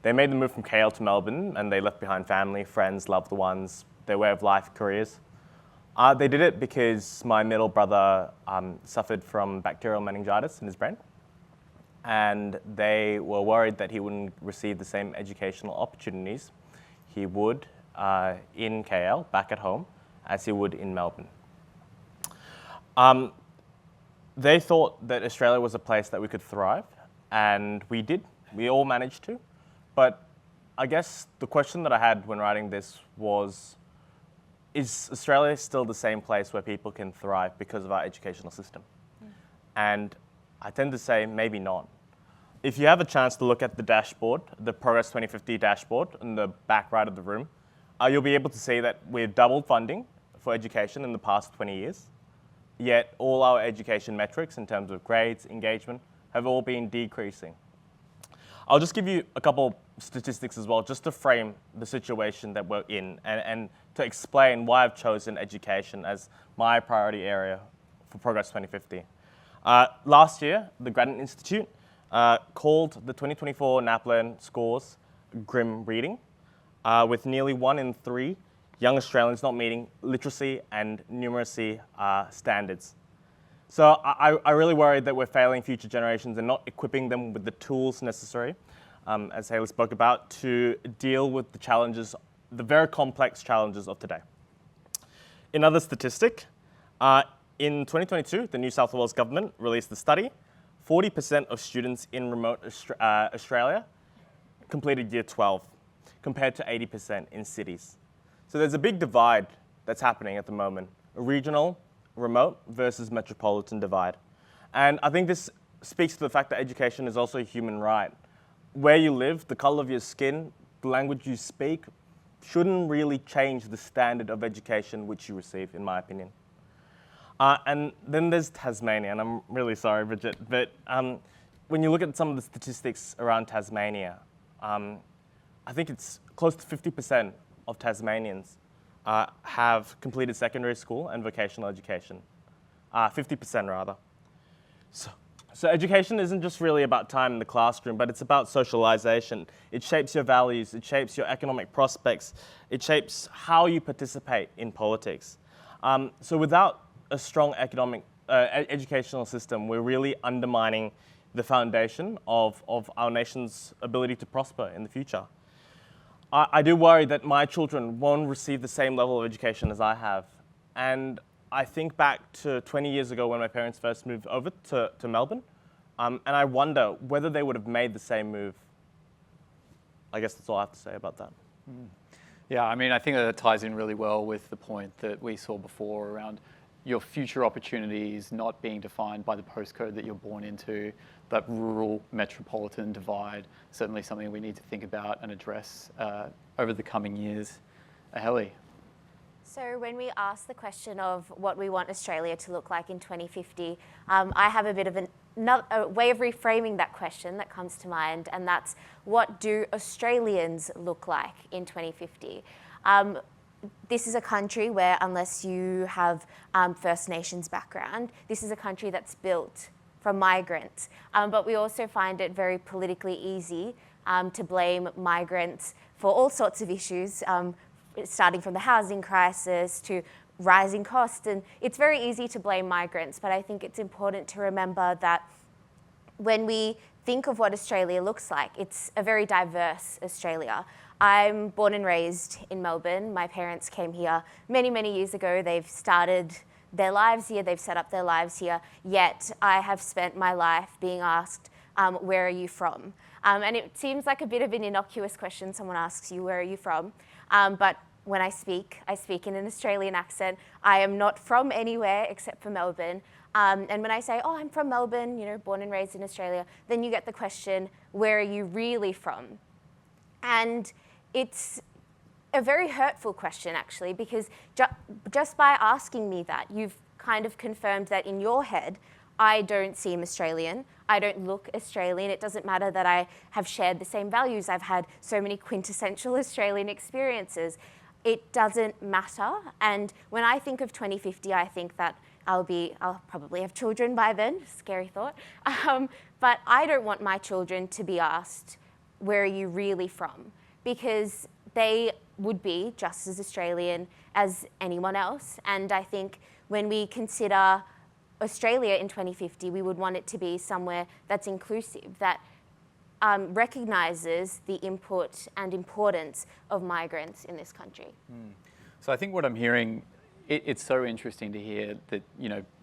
they made the move from KL to Melbourne, and they left behind family, friends, loved ones, their way of life, careers. They did it because my middle brother suffered from bacterial meningitis in his brain, and they were worried that he wouldn't receive the same educational opportunities he would in KL, back at home, as he would in Melbourne. They thought that Australia was a place that we could thrive, and we did. We all managed to. But I guess the question that I had when writing this was, is Australia still the same place where people can thrive because of our educational system? And I tend to say maybe not. If you have a chance to look at the dashboard, the Progress 2050 dashboard in the back right of the room, you'll be able to see that we've doubled funding for education in the past 20 years. Yet all our education metrics in terms of grades, engagement, have all been decreasing. I'll just give you a couple statistics as well, just to frame the situation that we're in and to explain why I've chosen education as my priority area for Progress 2050. Last year, the Gradden Institute called the 2024 NAPLAN scores grim reading, with nearly 1 in 3 young Australians not meeting literacy and numeracy standards. So I really worry that we're failing future generations and not equipping them with the tools necessary, as Hayley spoke about, to deal with the challenges, the very complex challenges of today. Another statistic, in 2022, the New South Wales government released a study. 40% of students in remote Australia completed year 12, compared to 80% in cities. So there's a big divide that's happening at the moment, a regional, remote versus metropolitan divide. And I think this speaks to the fact that education is also a human right. Where you live, the color of your skin, the language you speak, shouldn't really change the standard of education which you receive, in my opinion. And then there's Tasmania, and I'm really sorry, Bridget, but when you look at some of the statistics around Tasmania, I think it's close to 50% of Tasmanians have completed secondary school and vocational education, 50% rather. So education isn't just really about time in the classroom, but it's about socialization. It shapes your values, it shapes your economic prospects, it shapes how you participate in politics. So without a strong educational system, we're really undermining the foundation of our nation's ability to prosper in the future. I do worry that my children won't receive the same level of education as I have. And I think back to 20 years ago when my parents first moved over to Melbourne, and I wonder whether they would have made the same move. I guess that's all I have to say about that. Yeah, I mean, I think that ties in really well with the point that we saw before around your future opportunities not being defined by the postcode that you're born into, that rural metropolitan divide, certainly something we need to think about and address over the coming years. Ahelee. So when we ask the question of what we want Australia to look like in 2050, I have a bit of a way of reframing that question that comes to mind, and that's, what do Australians look like in 2050? This is a country where, unless you have First Nations background, this is a country that's built from migrants. But we also find it very politically easy to blame migrants for all sorts of issues, starting from the housing crisis to rising costs. And it's very easy to blame migrants, but I think it's important to remember that when we think of what Australia looks like, it's a very diverse Australia. I'm born and raised in Melbourne. My parents came here many, many years ago. They've started their lives here, they've set up their lives here, yet I have spent my life being asked, where are you from? And it seems like a bit of an innocuous question. Someone asks you, where are you from? But when I speak in an Australian accent. I am not from anywhere except for Melbourne. And when I say, oh, I'm from Melbourne, you know, born and raised in Australia, then you get the question, where are you really from? And it's a very hurtful question, actually, because just by asking me that, you've kind of confirmed that in your head, I don't seem Australian. I don't look Australian. It doesn't matter that I have shared the same values. I've had so many quintessential Australian experiences. It doesn't matter. And when I think of 2050, I think that I'll probably have children by then, scary thought. But I don't want my children to be asked, where are you really from? Because they would be just as Australian as anyone else. And I think when we consider Australia in 2050, we would want it to be somewhere that's inclusive, that recognises the input and importance of migrants in this country. So I think what I'm hearing, it's so interesting to hear that,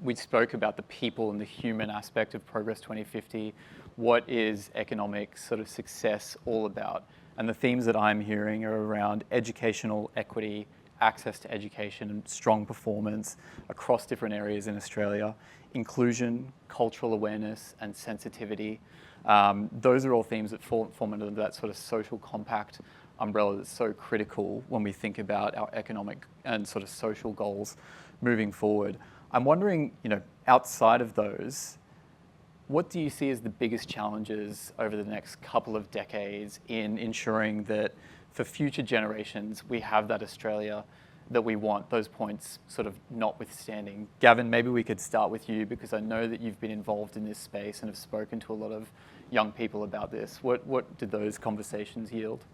we spoke about the people and the human aspect of Progress 2050. What is economic sort of success all about? And the themes that I'm hearing are around educational equity, access to education and strong performance across different areas in Australia, inclusion, cultural awareness and sensitivity. Those are all themes that form under that sort of social compact umbrella that's so critical when we think about our economic and sort of social goals moving forward. I'm wondering, outside of those, what do you see as the biggest challenges over the next couple of decades in ensuring that for future generations we have that Australia that we want, those points sort of notwithstanding? Gavin, maybe we could start with you, because I know that you've been involved in this space and have spoken to a lot of young people about this. What did those conversations yield?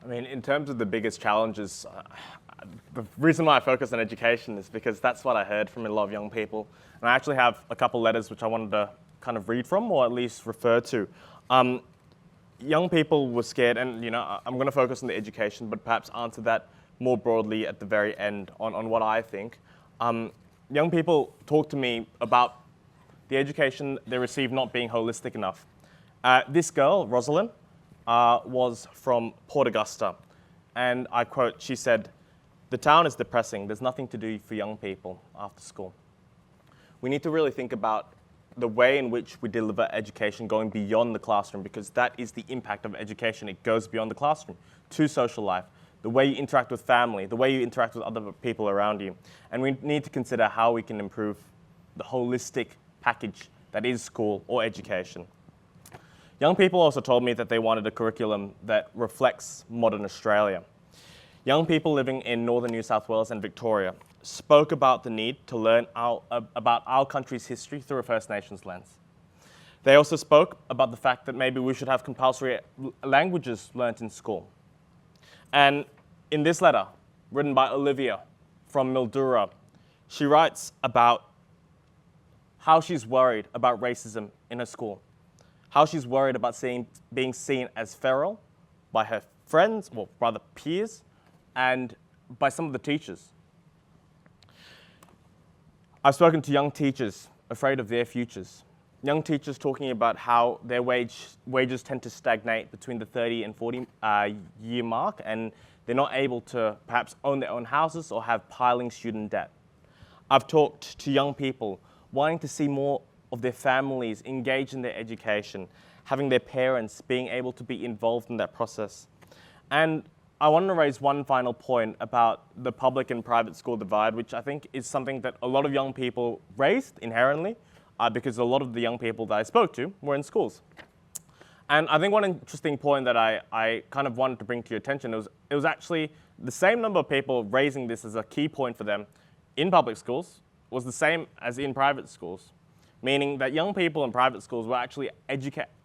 I mean, in terms of the biggest challenges, the reason why I focus on education is because that's what I heard from a lot of young people. And I actually have a couple letters which I wanted to kind of read from, or at least refer to. Young people were scared, and I'm going to focus on the education, but perhaps answer that more broadly at the very end on what I think. Young people talk to me about the education they receive not being holistic enough. This girl, Rosalind, was from Port Augusta, and I quote, she said, "The town is depressing. There's nothing to do for young people after school." We need to really think about the way in which we deliver education going beyond the classroom, because that is the impact of education. It goes beyond the classroom to social life, the way you interact with family, the way you interact with other people around you. And we need to consider how we can improve the holistic package that is school or education. Young people also told me that they wanted a curriculum that reflects modern Australia. Young people living in northern New South Wales and Victoria spoke about the need to learn about our country's history through a First Nations lens. They also spoke about the fact that maybe we should have compulsory languages learnt in school. And in this letter, written by Olivia from Mildura, she writes about how she's worried about racism in her school, how she's worried about being seen as feral by her friends, or rather peers, and by some of the teachers. I've spoken to young teachers afraid of their futures. Young teachers talking about how their wages tend to stagnate between the 30 and 40 year mark, and they're not able to perhaps own their own houses or have piling student debt. I've talked to young people wanting to see more of their families engaged in their education, having their parents being able to be involved in that process. And I want to raise one final point about the public and private school divide, which I think is something that a lot of young people raised inherently, because a lot of the young people that I spoke to were in schools. And I think one interesting point that I kind of wanted to bring to your attention, it was actually the same number of people raising this as a key point for them in public schools was the same as in private schools, meaning that young people in private schools were actually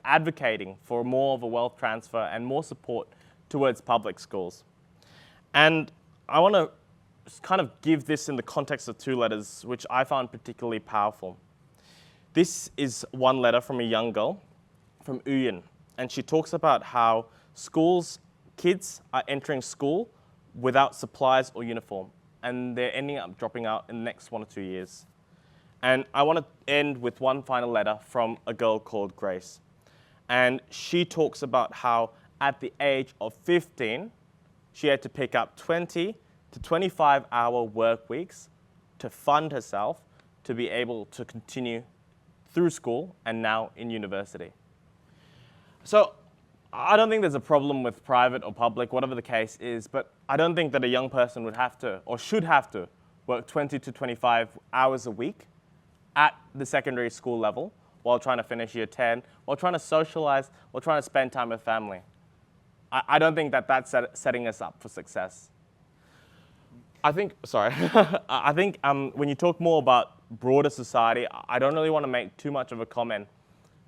advocating for more of a wealth transfer and more support towards public schools. And I want to kind of give this in the context of two letters, which I found particularly powerful. This is one letter from a young girl from Uyen, and she talks about how kids are entering school without supplies or uniform, and they're ending up dropping out in the next 1 or 2 years. And I want to end with one final letter from a girl called Grace. And she talks about how at the age of 15, she had to pick up 20 to 25-hour work weeks to fund herself to be able to continue through school and now in university. So I don't think there's a problem with private or public, whatever the case is, but I don't think that a young person would have to or should have to work 20 to 25 hours a week at the secondary school level while trying to finish year 10, while trying to socialize, while trying to spend time with family. I don't think that that's setting us up for success. I think, sorry, I think when you talk more about broader society, I don't really want to make too much of a comment.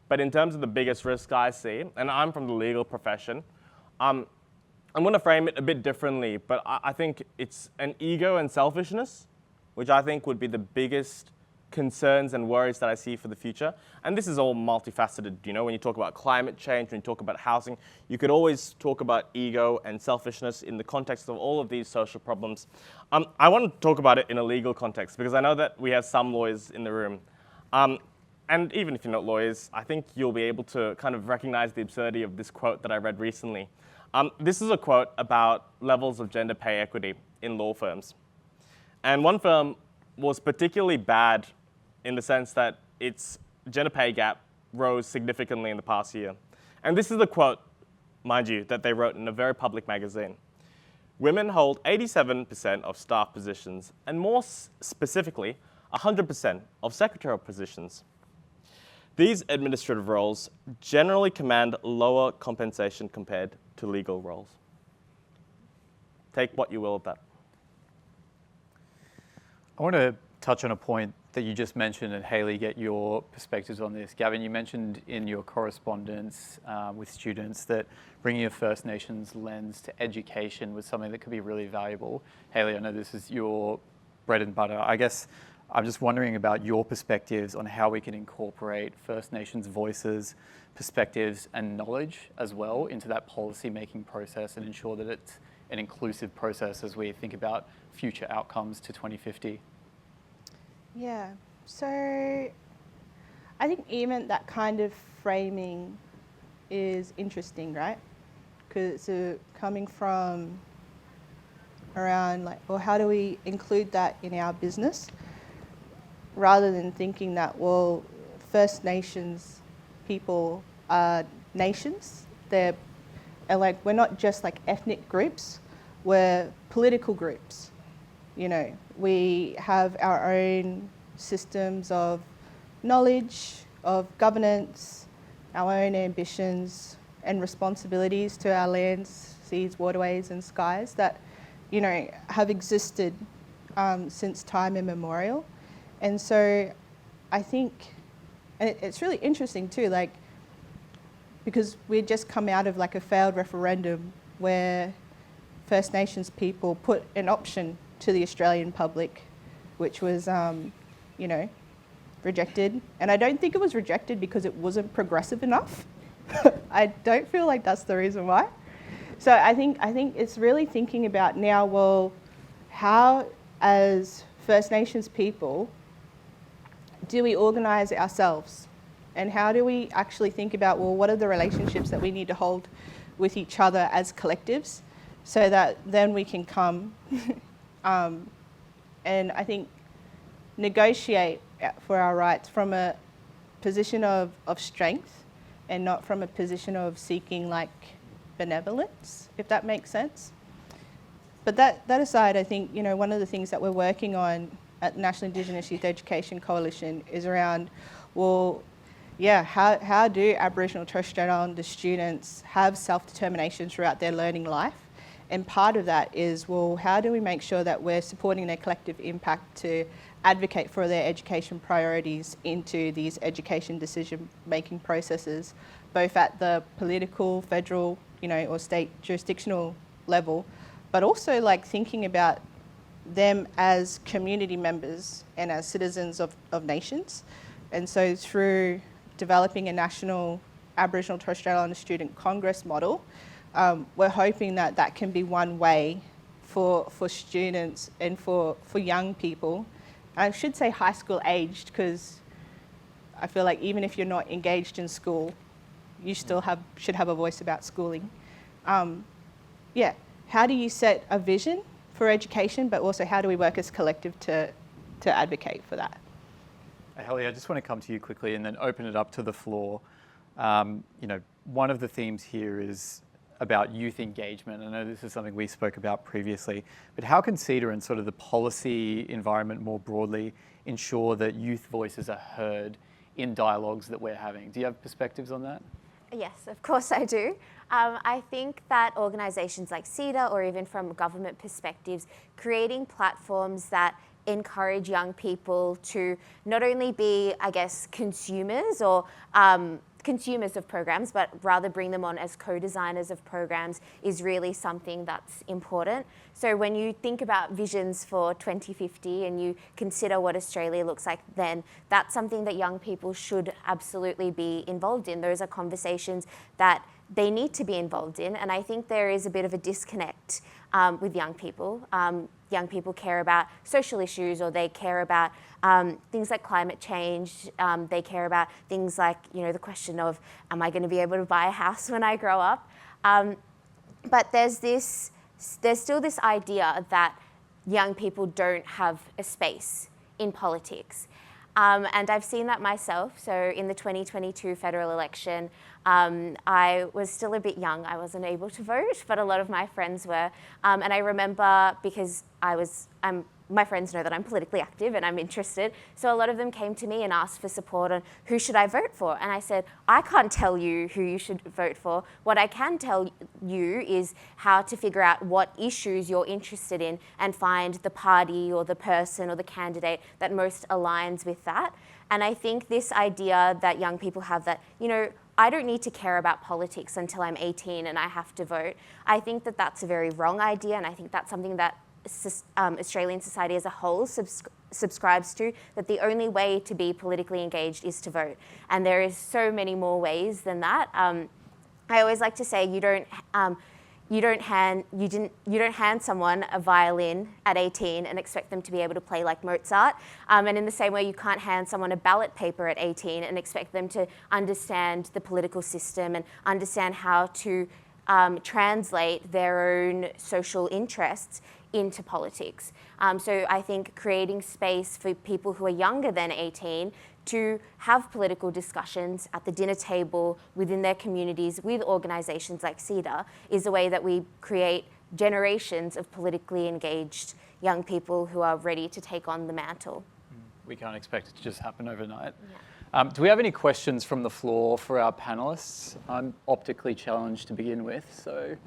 But in terms of the biggest risk I see, and I'm from the legal profession, I'm going to frame it a bit differently, but I think it's an ego and selfishness, which I think would be the biggest concerns and worries that I see for the future. And this is all multifaceted. You know, when you talk about climate change, when you talk about housing, you could always talk about ego and selfishness in the context of all of these social problems. I want to talk about it in a legal context because I know that we have some lawyers in the room. And even if you're not lawyers, I think you'll be able to kind of recognize the absurdity of this quote that I read recently. This is a quote about levels of gender pay equity in law firms. And one firm was particularly bad in the sense that its gender pay gap rose significantly in the past year. And this is the quote, mind you, that they wrote in a very public magazine. Women hold 87% of staff positions, and more specifically, 100% of secretarial positions. These administrative roles generally command lower compensation compared to legal roles. Take what you will of that. I want to touch on a point that you just mentioned, and Hayley, get your perspectives on this. Gavin, you mentioned in your correspondence with students that bringing a First Nations lens to education was something that could be really valuable. Hayley, I know this is your bread and butter. I guess I'm just wondering about your perspectives on how we can incorporate First Nations voices, perspectives, and knowledge as well into that policy-making process and ensure that it's an inclusive process as we think about future outcomes to 2050. Yeah, so I think even that kind of framing is interesting, right? Because coming from around like, well, how do we include that in our business? Rather than thinking that, well, First Nations people are nations. They're like, we're not just like ethnic groups, we're political groups. You know, we have our own systems of knowledge, of governance, our own ambitions and responsibilities to our lands, seas, waterways and skies that, you know, have existed since time immemorial. And so I think, and it's really interesting too, like, because we'd just come out of like a failed referendum where First Nations people put an option to the Australian public, which was, you know, rejected. And I don't think it was rejected because it wasn't progressive enough. I don't feel like that's the reason why. So I think it's really thinking about now, well, how as First Nations people do we organise ourselves? And how do we actually think about, well, what are the relationships that we need to hold with each other as collectives so that then we can come and I think negotiate for our rights from a position of strength and not from a position of seeking like benevolence, if that makes sense. But that aside, I think, you know, one of the things that we're working on at the National Indigenous Youth Education Coalition is around, well, yeah, how do Aboriginal Torres Strait Islander students have self-determination throughout their learning life? And part of that is, well, how do we make sure that we're supporting their collective impact to advocate for their education priorities into these education decision-making processes, both at the political, federal, you know, or state jurisdictional level, but also like thinking about them as community members and as citizens of nations. And so through developing a national Aboriginal Torres Strait Islander Student Congress model, we're hoping that that can be one way for students and for young people. I should say high school aged, because I feel like even if you're not engaged in school, you still should have a voice about schooling. Yeah, how do you set a vision for education, but also how do we work as a collective to advocate for that? Ahelee, I just want to come to you quickly and then open it up to the floor. You know, one of the themes here is about youth engagement. I know this is something we spoke about previously, but how can CEDA and sort of the policy environment more broadly ensure that youth voices are heard in dialogues that we're having? Do you have perspectives on that? Yes, of course I do. I think that organisations like CEDA, or even from government perspectives, creating platforms that encourage young people to not only be, I guess, consumers or consumers of programs, but rather bring them on as co-designers of programs is really something that's important. So when you think about visions for 2050 and you consider what Australia looks like then, that's something that young people should absolutely be involved in. Those are conversations that they need to be involved in, and I think there is a bit of a disconnect with young people. Young people care about social issues, or they care about things like climate change. They care about things like, you know, the question of, am I going to be able to buy a house when I grow up? But there's still this idea that young people don't have a space in politics. And I've seen that myself. So in the 2022 federal election, I was still a bit young. I wasn't able to vote, but a lot of my friends were. And I remember, because my friends know that I'm politically active and I'm interested, so a lot of them came to me and asked for support on who should I vote for. And I said, I can't tell you who you should vote for. What I can tell you is how to figure out what issues you're interested in and find the party or the person or the candidate that most aligns with that. And I think this idea that young people have that, you know, I don't need to care about politics until I'm 18 and I have to vote. I think that that's a very wrong idea, and I think that's something that Australian society as a whole subscribes to, that the only way to be politically engaged is to vote. And there is so many more ways than that. I always like to say you don't hand someone a violin at 18 and expect them to be able to play like Mozart. And in the same way, you can't hand someone a ballot paper at 18 and expect them to understand the political system and understand how to translate their own social interests into politics. So I think creating space for people who are younger than 18 to have political discussions at the dinner table within their communities with organisations like CEDA is a way that we create generations of politically engaged young people who are ready to take on the mantle. We can't expect it to just happen overnight. Yeah. Do we have any questions from the floor for our panellists? I'm optically challenged to begin with, so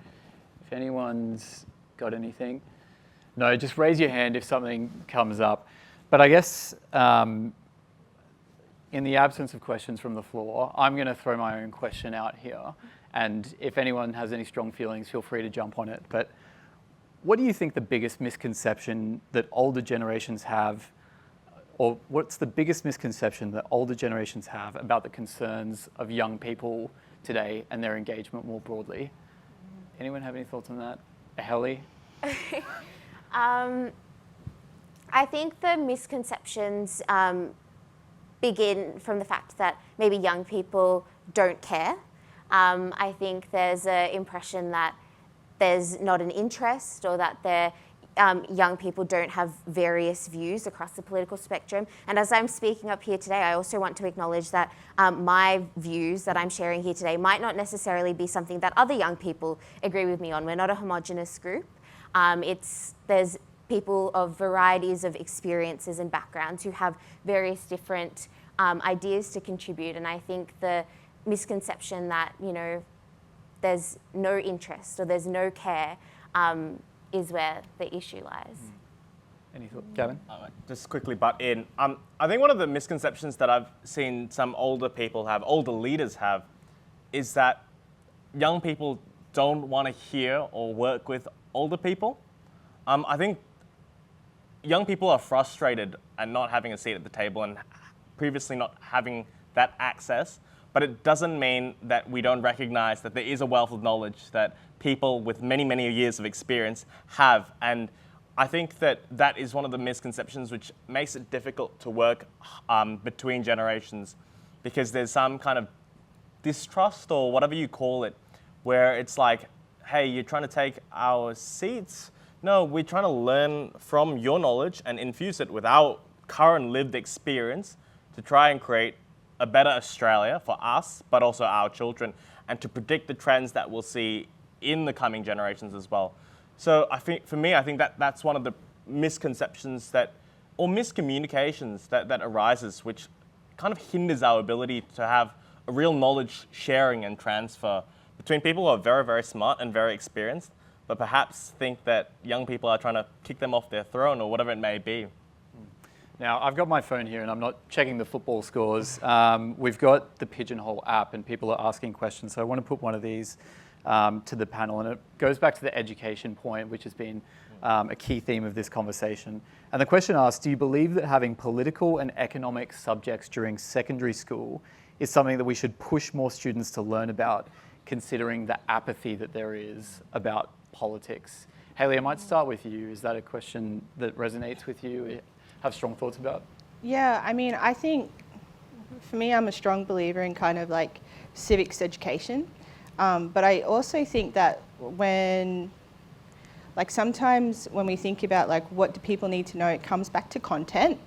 if anyone's got anything. No, just raise your hand if something comes up. But I guess in the absence of questions from the floor, I'm going to throw my own question out here. And if anyone has any strong feelings, feel free to jump on it. But what do you think the biggest misconception that older generations have, or what's the biggest misconception that older generations have about the concerns of young people today and their engagement more broadly? Anyone have any thoughts on that? Ahelee? I think the misconceptions begin from the fact that maybe young people don't care. I think there's an impression that there's not an interest, or that young people don't have various views across the political spectrum. And as I'm speaking up here today, I also want to acknowledge that my views that I'm sharing here today might not necessarily be something that other young people agree with me on. We're not a homogenous group. There's people of varieties of experiences and backgrounds who have various different ideas to contribute. And I think the misconception that, you know, there's no interest or there's no care is where the issue lies. Any thoughts, Gavin? Just quickly butt in. I think one of the misconceptions that I've seen some older people have, older leaders have, is that young people don't want to hear or work with older people. I think young people are frustrated at not having a seat at the table and previously not having that access, but it doesn't mean that we don't recognize that there is a wealth of knowledge that people with many, many years of experience have. And I think that that is one of the misconceptions which makes it difficult to work between generations, because there's some kind of distrust, or whatever you call it, where it's like, hey, you're trying to take our seats? No, we're trying to learn from your knowledge and infuse it with our current lived experience to try and create a better Australia for us, but also our children, and to predict the trends that we'll see in the coming generations as well. So I think, for me, I think that's one of the misconceptions or miscommunications that arises, which kind of hinders our ability to have a real knowledge sharing and transfer between people who are very, very smart and very experienced, but perhaps think that young people are trying to kick them off their throne or whatever it may be. Now, I've got my phone here and I'm not checking the football scores. We've got the Pigeonhole app and people are asking questions. So I want to put one of these to the panel, and it goes back to the education point, which has been a key theme of this conversation. And the question asks, do you believe that having political and economic subjects during secondary school is something that we should push more students to learn about, considering the apathy that there is about politics? Hayley, I might start with you. Is that a question that resonates with you? Have strong thoughts about? Yeah, I mean, I think for me, I'm a strong believer in kind of like civics education. But I also think that sometimes when we think about like what do people need to know, it comes back to content.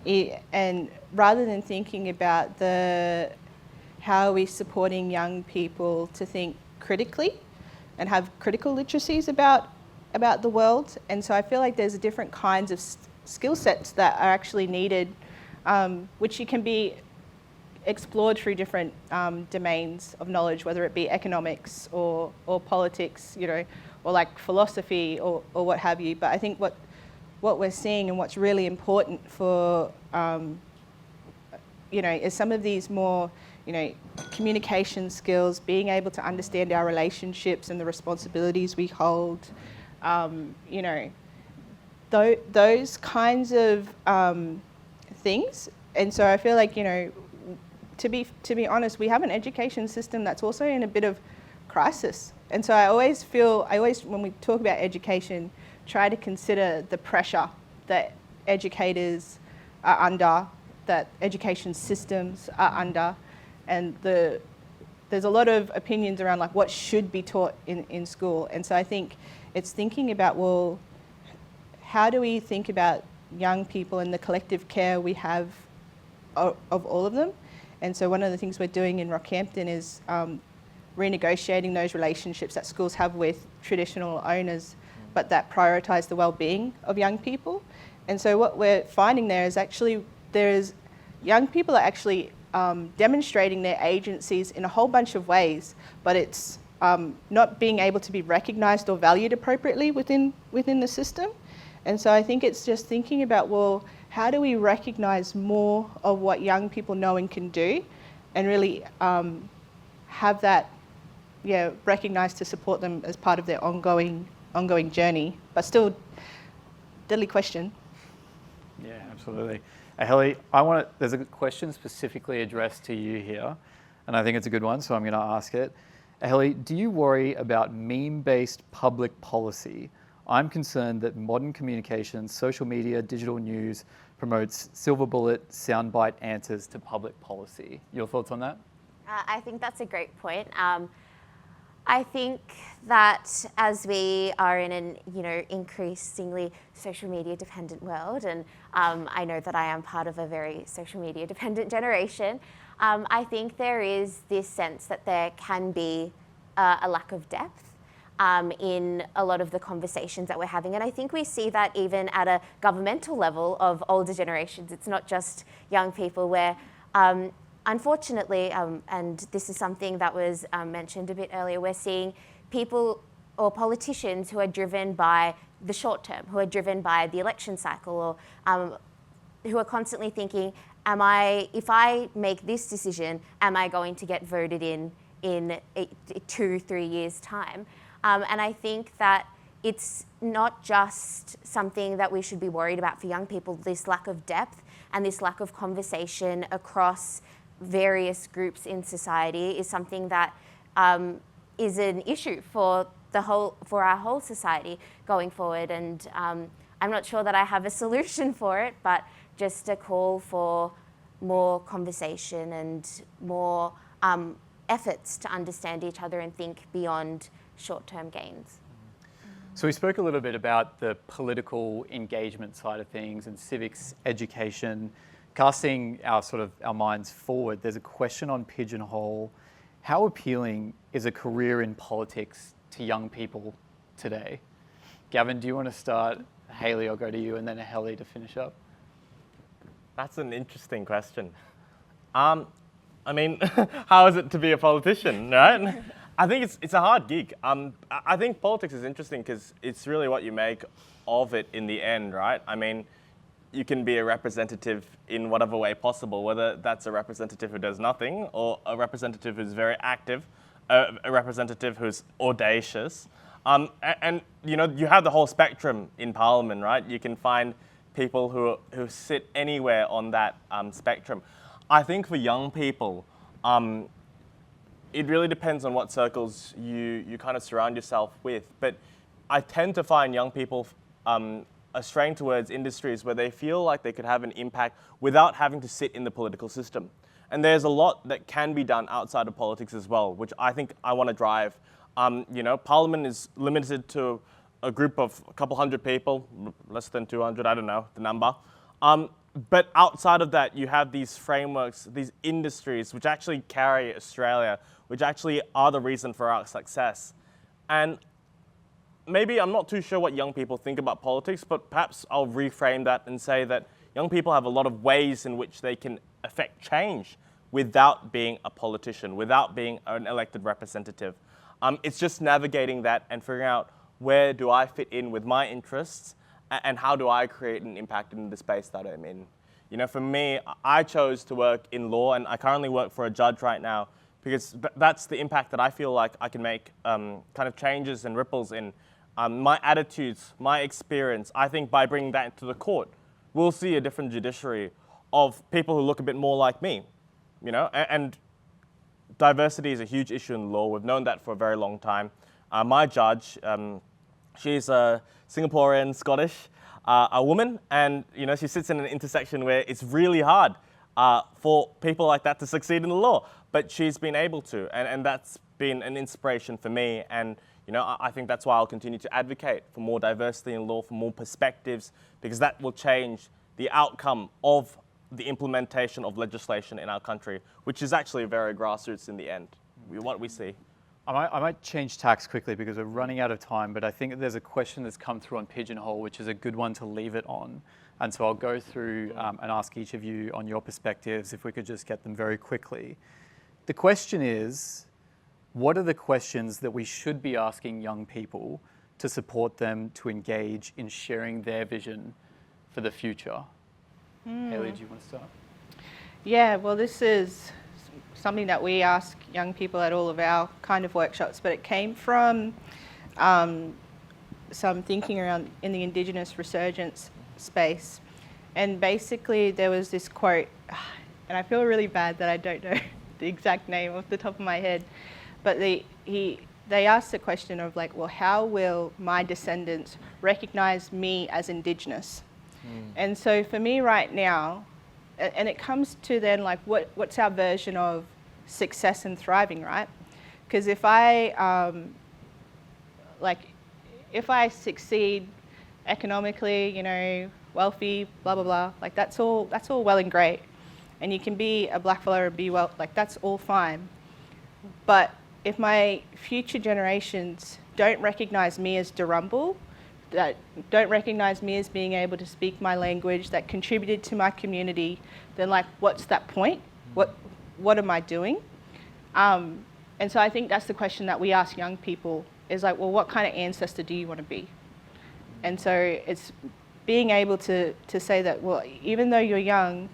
And rather than thinking about how are we supporting young people to think critically and have critical literacies about the world. And so I feel like there's different kinds of skill sets that are actually needed, which you can be explored through different domains of knowledge, whether it be economics or politics, or like philosophy or what have you. But I think what we're seeing and what's really important for, is some of these more, communication skills, being able to understand our relationships and the responsibilities we hold, those kinds of things. And so I feel like, to be honest, we have an education system that's also in a bit of crisis. And so I always, when we talk about education, try to consider the pressure that educators are under, that education systems are under, and there's a lot of opinions around like what should be taught in school. And so I think it's thinking about, well, how do we think about young people and the collective care we have of all of them? And so one of the things we're doing in Rockhampton is renegotiating those relationships that schools have with traditional owners, but that prioritise the well-being of young people. And so what we're finding there is actually young people are actually demonstrating their agencies in a whole bunch of ways, but it's not being able to be recognised or valued appropriately within the system. And so I think it's just thinking about, well, how do we recognise more of what young people know and can do, and really have that, recognised to support them as part of their ongoing journey. But still, deadly question. Yeah, absolutely. Ahelee, there's a question specifically addressed to you here, and I think it's a good one, so I'm going to ask it. Ahelee, do you worry about meme-based public policy? I'm concerned that modern communications, social media, digital news promotes silver bullet, soundbite answers to public policy. Your thoughts on that? I think that's a great point. I think that as we are in an increasingly social media dependent world, and I know that I am part of a very social media dependent generation, I think there is this sense that there can be a lack of depth in a lot of the conversations that we're having. And I think we see that even at a governmental level of older generations. It's not just young people where, unfortunately, and this is something that was mentioned a bit earlier, we're seeing people or politicians who are driven by the short term, who are driven by the election cycle, or who are constantly thinking, if I make this decision, am I going to get voted in 2-3 years' time? And I think that it's not just something that we should be worried about for young people. This lack of depth and this lack of conversation across various groups in society is something that is an issue for our whole society going forward. And I'm not sure that I have a solution for it, but just a call for more conversation and more efforts to understand each other and think beyond short-term gains. So we spoke a little bit about the political engagement side of things and civics education. Casting our minds forward, there's a question on Pigeonhole. How appealing is a career in politics to young people today? Gavin, do you want to start? Hayley, I'll go to you, and then Ahelee to finish up. That's an interesting question. I mean, how is it to be a politician, right? I think it's a hard gig. I think politics is interesting because it's really what you make of it in the end, right? I mean, you can be a representative in whatever way possible, whether that's a representative who does nothing or a representative who's very active, a representative who's audacious. And you know, you have the whole spectrum in Parliament, right? You can find people who sit anywhere on that spectrum. I think for young people, it really depends on what circles you kind of surround yourself with. But I tend to find young people are straying towards industries where they feel like they could have an impact without having to sit in the political system. And there's a lot that can be done outside of politics as well, which I think I want to drive. You know, Parliament is limited to a group of a couple hundred people, less than 200, I don't know the number. But outside of that, you have these frameworks, these industries, which actually carry Australia, which actually are the reason for our success. And maybe I'm not too sure what young people think about politics, but perhaps I'll reframe that and say that young people have a lot of ways in which they can affect change without being a politician, without being an elected representative. It's just navigating that and figuring out where do I fit in with my interests and how do I create an impact in the space that I'm in. You know, for me, I chose to work in law, and I currently work for a judge right now because that's the impact that I feel like I can make kind of changes and ripples in. My attitudes, my experience, I think by bringing that into the court, we'll see a different judiciary of people who look a bit more like me, you know, and diversity is a huge issue in law. We've known that for a very long time. My judge, she's a Singaporean, Scottish, a woman, and you know, she sits in an intersection where it's really hard for people like that to succeed in the law, but she's been able to, and that's been an inspiration for me. And you know, I think that's why I'll continue to advocate for more diversity in law, for more perspectives, because that will change the outcome of the implementation of legislation in our country, which is actually very grassroots in the end, what we see. I might change tacks quickly because we're running out of time, but I think there's a question that's come through on Pigeonhole, which is a good one to leave it on. And so I'll go through and ask each of you on your perspectives, if we could just get them very quickly. The question is, what are the questions that we should be asking young people to support them to engage in sharing their vision for the future? Hayley, do you want to start? Yeah, well, this is something that we ask young people at all of our kind of workshops, but it came from some thinking around in the Indigenous resurgence space. And basically there was this quote, and I feel really bad that I don't know the exact name off the top of my head, but they asked the question of like, well, how will my descendants recognize me as Indigenous? And so for me right now, and it comes to then like, what's our version of success and thriving, right? Because if I succeed economically, you know, wealthy, blah, blah, blah, like that's all well and great. And you can be a blackfellow and be well, like that's all fine. But if my future generations don't recognize me as Darumble, that don't recognize me as being able to speak my language, that contributed to my community, then like, what's that point? What am I doing? And so I think that's the question that we ask young people is like, well, what kind of ancestor do you want to be? And so it's being able to say that, well, even though you're young,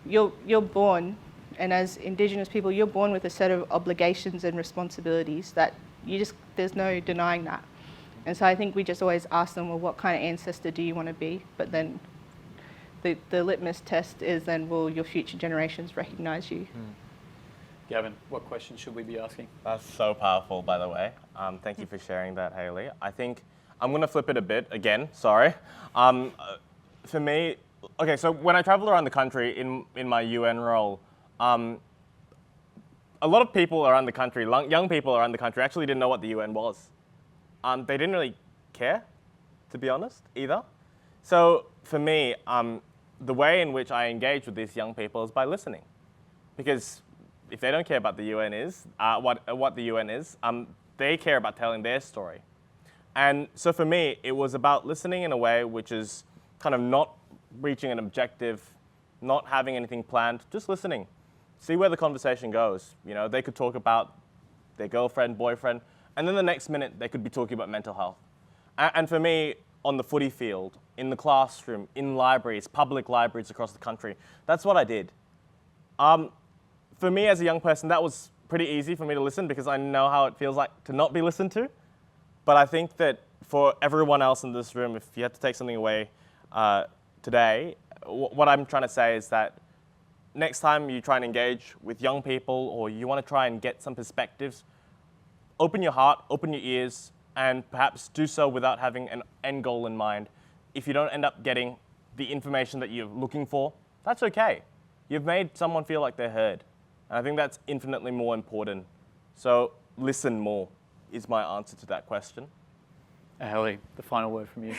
you're born, and as Indigenous people, you're born with a set of obligations and responsibilities that there's no denying that. And so I think we just always ask them, well, what kind of ancestor do you want to be? But then the litmus test is then, will your future generations recognize you? Gavin, what questions should we be asking? That's so powerful, by the way. Thank you for sharing that, Hayley. I think I'm going to flip it a bit again, sorry. For me, okay, so when I travel around the country in my UN role, a lot of people around the country, young people around the country, actually didn't know what the UN was. They didn't really care, to be honest, either. So for me, the way in which I engage with these young people is by listening. Because if they don't care about the UN is, what the UN is, they care about telling their story. And so for me, it was about listening in a way which is kind of not reaching an objective, not having anything planned, just listening. See where the conversation goes. You know, they could talk about their girlfriend, boyfriend, and then the next minute they could be talking about mental health. And for me, on the footy field, in the classroom, in libraries, public libraries across the country, that's what I did. For me as a young person, that was pretty easy for me to listen because I know how it feels like to not be listened to. But I think that for everyone else in this room, if you had to take something away today, what I'm trying to say is that next time you try and engage with young people or you want to try and get some perspectives, open your heart, open your ears, and perhaps do so without having an end goal in mind. If you don't end up getting the information that you're looking for, that's okay. You've made someone feel like they're heard. And I think that's infinitely more important. So listen more is my answer to that question. Ahelee, the final word from you.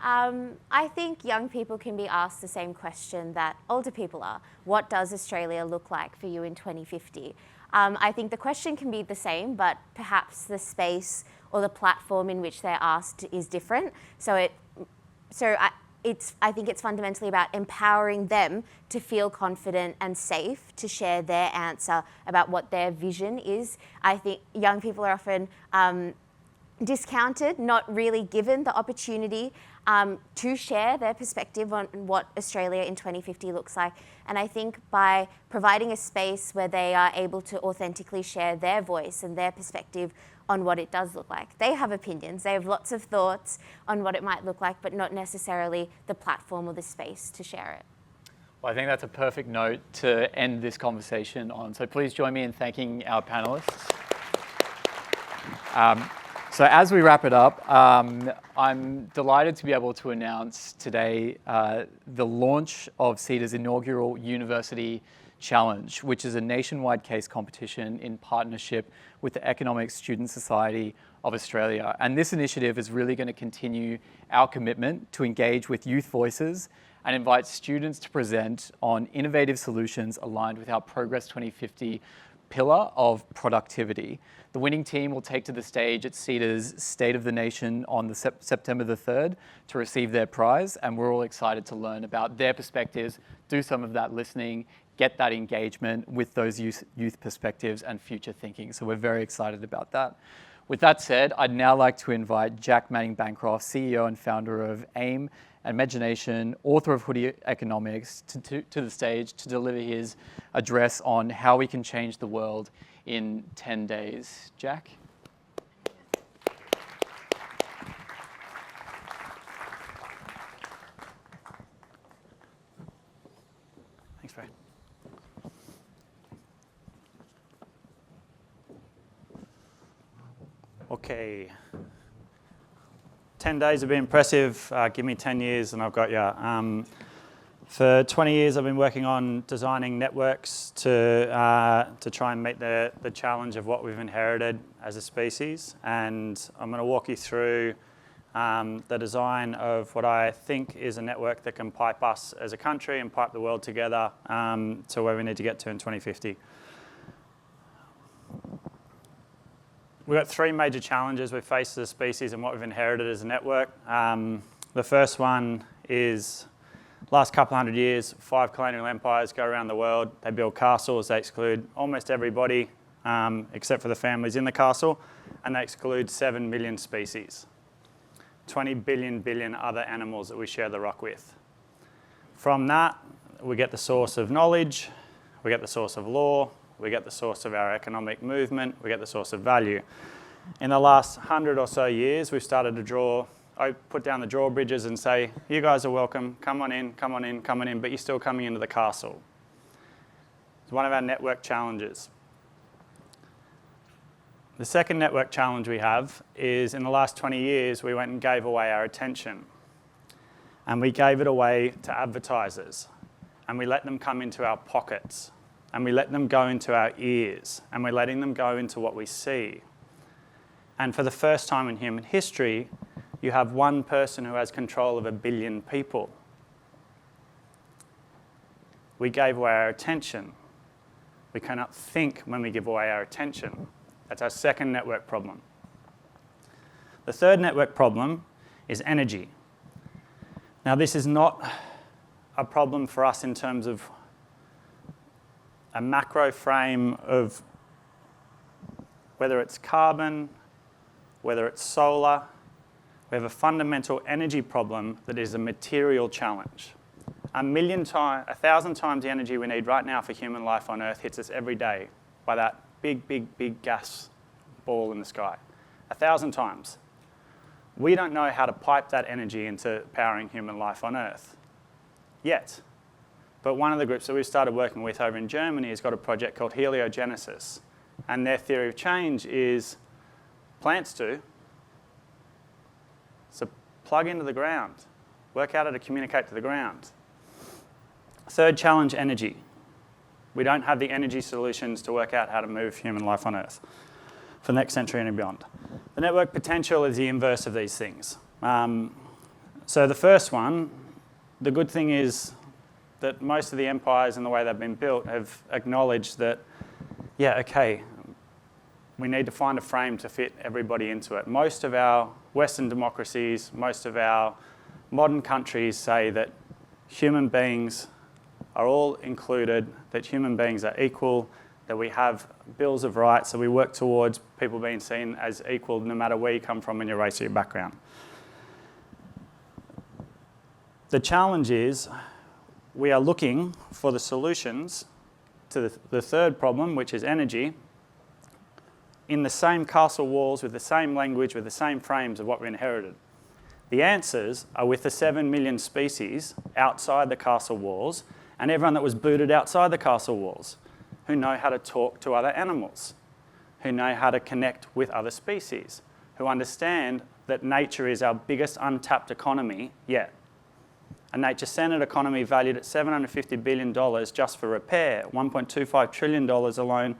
I think young people can be asked the same question that older people are. What does Australia look like for you in 2050? I think the question can be the same, but perhaps the space or the platform in which they're asked is different. I think it's fundamentally about empowering them to feel confident and safe to share their answer about what their vision is. I think young people are often discounted, not really given the opportunity to share their perspective on what Australia in 2050 looks like. And I think by providing a space where they are able to authentically share their voice and their perspective on what it does look like. They have opinions, they have lots of thoughts on what it might look like, but not necessarily the platform or the space to share it. Well, I think that's a perfect note to end this conversation on. So please join me in thanking our panelists. So as we wrap it up, I'm delighted to be able to announce today the launch of CEDA's inaugural University Challenge, which is a nationwide case competition in partnership with the Economic Student Society of Australia. And this initiative is really going to continue our commitment to engage with youth voices and invite students to present on innovative solutions aligned with our Progress 2050 pillar of productivity. The winning team will take to the stage at CEDA's State of the Nation on the September the 3rd to receive their prize, and we're all excited to learn about their perspectives, do some of that listening, get that engagement with those youth perspectives and future thinking. So we're very excited about that. With that said, I'd now like to invite Jack Manning Bancroft, CEO and founder of AIME and IMAGI-NATION, author of Hoodie Economics, to the stage to deliver his address on how we can change the world in 10 days. Jack? Thanks, Ray. Okay. 10 days have been impressive. Give me 10 years and I've got you. For 20 years, I've been working on designing networks to try and meet the challenge of what we've inherited as a species. And I'm going to walk you through the design of what I think is a network that can pipe us as a country and pipe the world together to where we need to get to in 2050. We've got three major challenges we face as a species and what we've inherited as a network. The first one is last couple hundred years, 5 colonial empires go around the world. They build castles. They exclude almost everybody except for the families in the castle, and they exclude 7 million species, 20 billion other animals that we share the rock with. From that, we get the source of knowledge, we get the source of law, we get the source of our economic movement, we get the source of value. In the last 100 or so years, we've started to put down the drawbridges and say, you guys are welcome, come on in, but you're still coming into the castle. It's one of our network challenges. The second network challenge we have is in the last 20 years, we went and gave away our attention. And we gave it away to advertisers. And we let them come into our pockets. And we let them go into our ears, and we're letting them go into what we see. And for the first time in human history, you have one person who has control of 1 billion people. We gave away our attention. We cannot think when we give away our attention. That's our second network problem. The third network problem is energy. Now, this is not a problem for us in terms of a macro frame of whether it's carbon, whether it's solar. We have a fundamental energy problem that is a material challenge. 1,000 times the energy we need right now for human life on Earth hits us every day by that big, big, big gas ball in the sky. 1,000 times. We don't know how to pipe that energy into powering human life on Earth yet. But one of the groups that we've started working with over in Germany has got a project called heliogenesis. And their theory of change is plants do. So plug into the ground. Work out how to communicate to the ground. Third challenge, energy. We don't have the energy solutions to work out how to move human life on Earth for the next century and beyond. The network potential is the inverse of these things. So the first one, the good thing is that most of the empires and the way they've been built have acknowledged that, yeah, okay, we need to find a frame to fit everybody into it. Most of our Western democracies, most of our modern countries say that human beings are all included, that human beings are equal, that we have bills of rights, that we work towards people being seen as equal no matter where you come from in your race or your background. The challenge is we are looking for the solutions to the third problem, which is energy, in the same castle walls, with the same language, with the same frames of what we inherited. The answers are with the 7 million species outside the castle walls and everyone that was booted outside the castle walls, who know how to talk to other animals, who know how to connect with other species, who understand that nature is our biggest untapped economy yet. A nature-centred economy valued at $750 billion just for repair, $1.25 trillion alone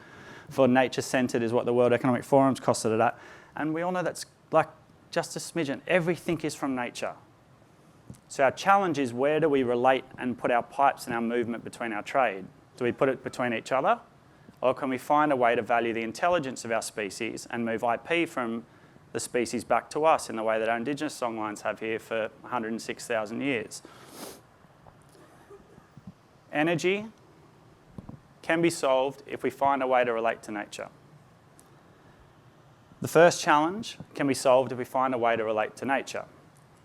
for nature-centred is what the World Economic Forum's costed it at. And we all know that's like just a smidgen. Everything is from nature. So our challenge is, where do we relate and put our pipes and our movement between our trade? Do we put it between each other? Or can we find a way to value the intelligence of our species and move IP from the species back to us in the way that our Indigenous songlines have here for 106,000 years? Energy can be solved if we find a way to relate to nature. The first challenge can be solved if we find a way to relate to nature.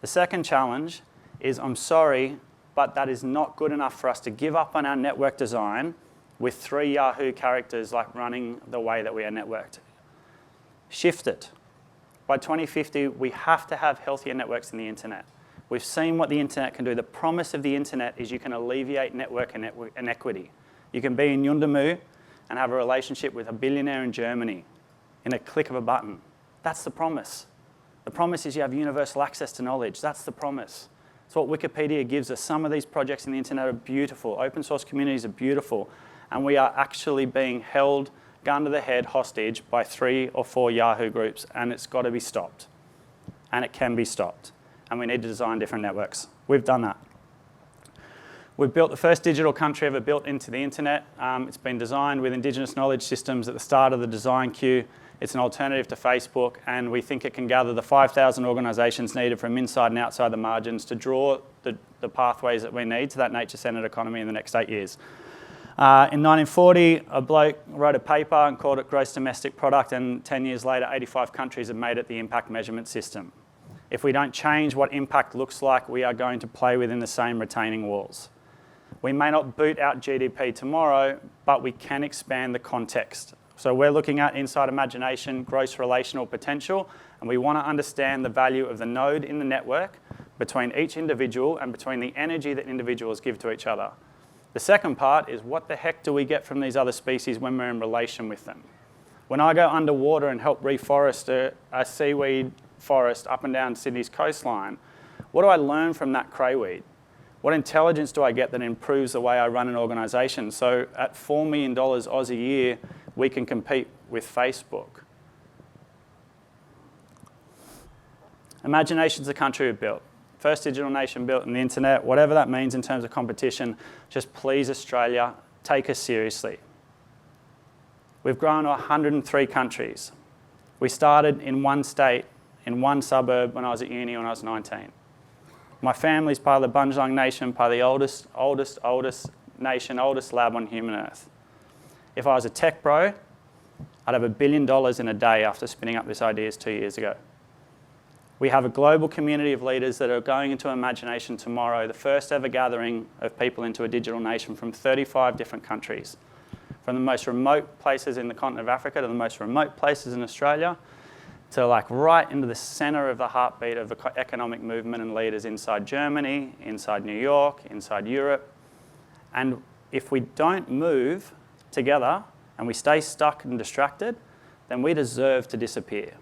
The second challenge is, I'm sorry, but that is not good enough for us to give up on our network design with 3 Yahoo characters like running the way that we are networked. Shift it. By 2050, we have to have healthier networks in the internet. We've seen what the internet can do. The promise of the internet is you can alleviate network inequity. You can be in Yundamu and have a relationship with a billionaire in Germany in a click of a button. That's the promise. The promise is you have universal access to knowledge. That's the promise. It's what Wikipedia gives us. Some of these projects in the internet are beautiful. Open source communities are beautiful. And we are actually being held, gun to the head, hostage by 3 or 4 Yahoo groups, and it's got to be stopped. And it can be stopped. And we need to design different networks. We've done that. We've built the first digital country ever built into the internet. It's been designed with Indigenous knowledge systems at the start of the design queue. It's an alternative to Facebook, and we think it can gather the 5,000 organisations needed from inside and outside the margins to draw the pathways that we need to that nature-centred economy in the next 8 years. In 1940, a bloke wrote a paper and called it Gross Domestic Product, and 10 years later, 85 countries have made it the impact measurement system. If we don't change what impact looks like, we are going to play within the same retaining walls. We may not boot out GDP tomorrow, but we can expand the context. So we're looking at inside imagination, gross relational potential, and we want to understand the value of the node in the network between each individual and between the energy that individuals give to each other. The second part is, what the heck do we get from these other species when we're in relation with them? When I go underwater and help reforest a seaweed forest up and down Sydney's coastline, what do I learn from that crayweed? What intelligence do I get that improves the way I run an organisation? So at $4 million Oz a year, we can compete with Facebook. Imagination's the country we built. First digital nation built on the internet, whatever that means in terms of competition. Just please, Australia, take us seriously. We've grown to 103 countries. We started in one state, in one suburb when I was at uni when I was 19. My family's part of the Bundjalung Nation, part of the oldest nation, oldest lab on human earth. If I was a tech bro, I'd have $1 billion in a day after spinning up this idea 2 years ago. We have a global community of leaders that are going into Imagination tomorrow, the first ever gathering of people into a digital nation from 35 different countries. From the most remote places in the continent of Africa to the most remote places in Australia, to like right into the center of the heartbeat of the economic movement and leaders inside Germany, inside New York, inside Europe. And if we don't move together and we stay stuck and distracted, then we deserve to disappear.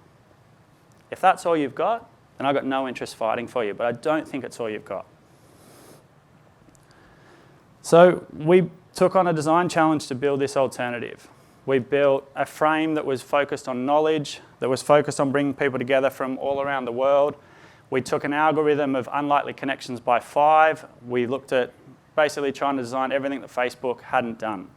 If that's all you've got, then I've got no interest fighting for you, but I don't think it's all you've got. So we took on a design challenge to build this alternative. We built a frame that was focused on knowledge, that was focused on bringing people together from all around the world. We took an algorithm of unlikely connections by 5. We looked at basically trying to design everything that Facebook hadn't done.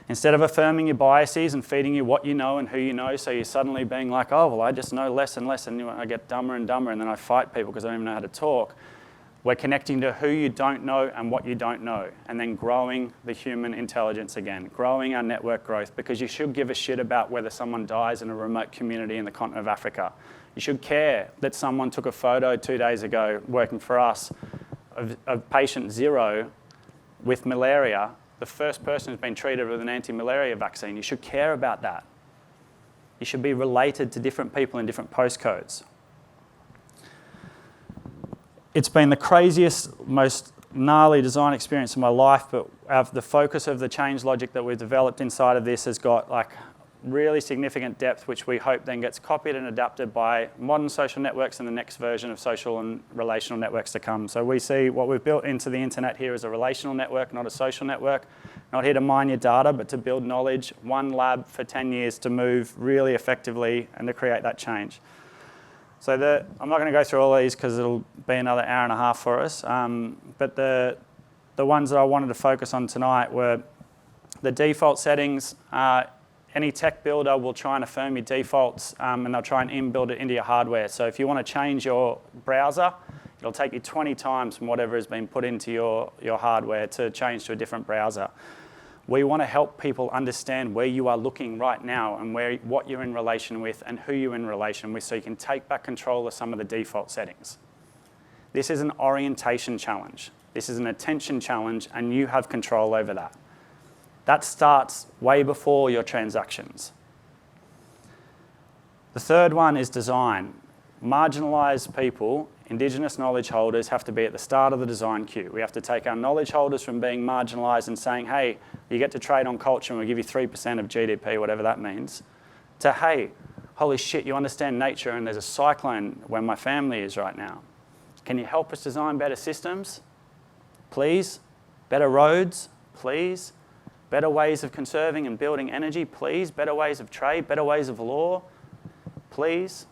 Instead of affirming your biases and feeding you what you know and who you know, so you're suddenly being like, oh, well, I just know less and less, and I get dumber and dumber, and then I fight people because I don't even know how to talk. We're connecting to who you don't know and what you don't know, and then growing the human intelligence again, growing our network growth, because you should give a shit about whether someone dies in a remote community in the continent of Africa. You should care that someone took a photo 2 days ago working for us of patient 0 with malaria, the first person who's been treated with an anti-malaria vaccine. You should care about that. You should be related to different people in different postcodes. It's been the craziest, most gnarly design experience of my life, but the focus of the change logic that we've developed inside of this has got like really significant depth, which we hope then gets copied and adapted by modern social networks and the next version of social and relational networks to come. So we see what we've built into the internet here as a relational network, not a social network. Not here to mine your data, but to build knowledge, one lab for 10 years to move really effectively and to create that change. So I'm not going to go through all these because it'll be another hour and a half for us. But the ones that I wanted to focus on tonight were the default settings. Any tech builder will try and affirm your defaults and they'll try and inbuild it into your hardware. So if you want to change your browser, it'll take you 20 times from whatever has been put into your hardware to change to a different browser. We want to help people understand where you are looking right now and what you're in relation with and who you're in relation with, so you can take back control of some of the default settings. This is an orientation challenge. This is an attention challenge, and you have control over that. That starts way before your transactions. The third one is design. Marginalised people, Indigenous knowledge holders, have to be at the start of the design queue. We have to take our knowledge holders from being marginalised and saying, hey, you get to trade on culture and we'll give you 3% of GDP, whatever that means, to, hey, holy shit, you understand nature and there's a cyclone where my family is right now. Can you help us design better systems? Please. Better roads? Please. Better ways of conserving and building energy? Please. Better ways of trade? Better ways of law? Please.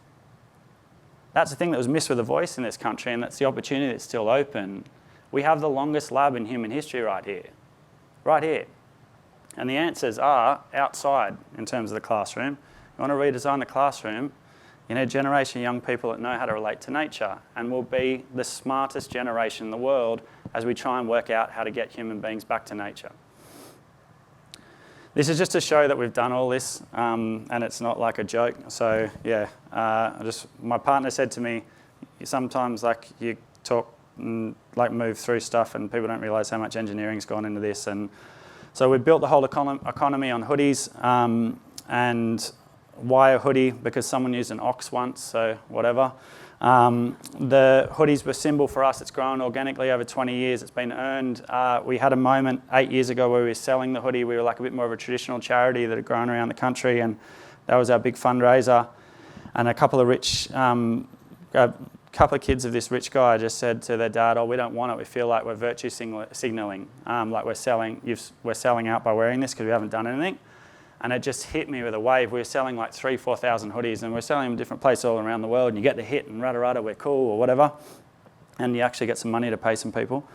That's the thing that was missed with a voice in this country, and that's the opportunity that's still open. We have the longest lab in human history right here. Right here. And the answers are outside in terms of the classroom. You want to redesign the classroom, you need a generation of young people that know how to relate to nature and will be the smartest generation in the world as we try and work out how to get human beings back to nature. This is just to show that we've done all this, and it's not like a joke. So yeah, my partner said to me, sometimes like you talk and like move through stuff, and people don't realise how much engineering's gone into this. And so we built the whole economy on hoodies, and why a hoodie? Because someone used an ox once, so whatever. The hoodies were a symbol for us. It's grown organically over 20 years. It's been earned. We had a moment 8 years ago where we were selling the hoodie. We were like a bit more of a traditional charity that had grown around the country, and that was our big fundraiser. And a couple of kids of this rich guy just said to their dad, oh, we don't want it. We feel like we're virtue signalling, like we're selling out by wearing this because we haven't done anything. And it just hit me with a wave. We were selling like 4,000 hoodies, and we're selling them in different places all around the world, and you get the hit and rada, we're cool or whatever, and you actually get some money to pay some people.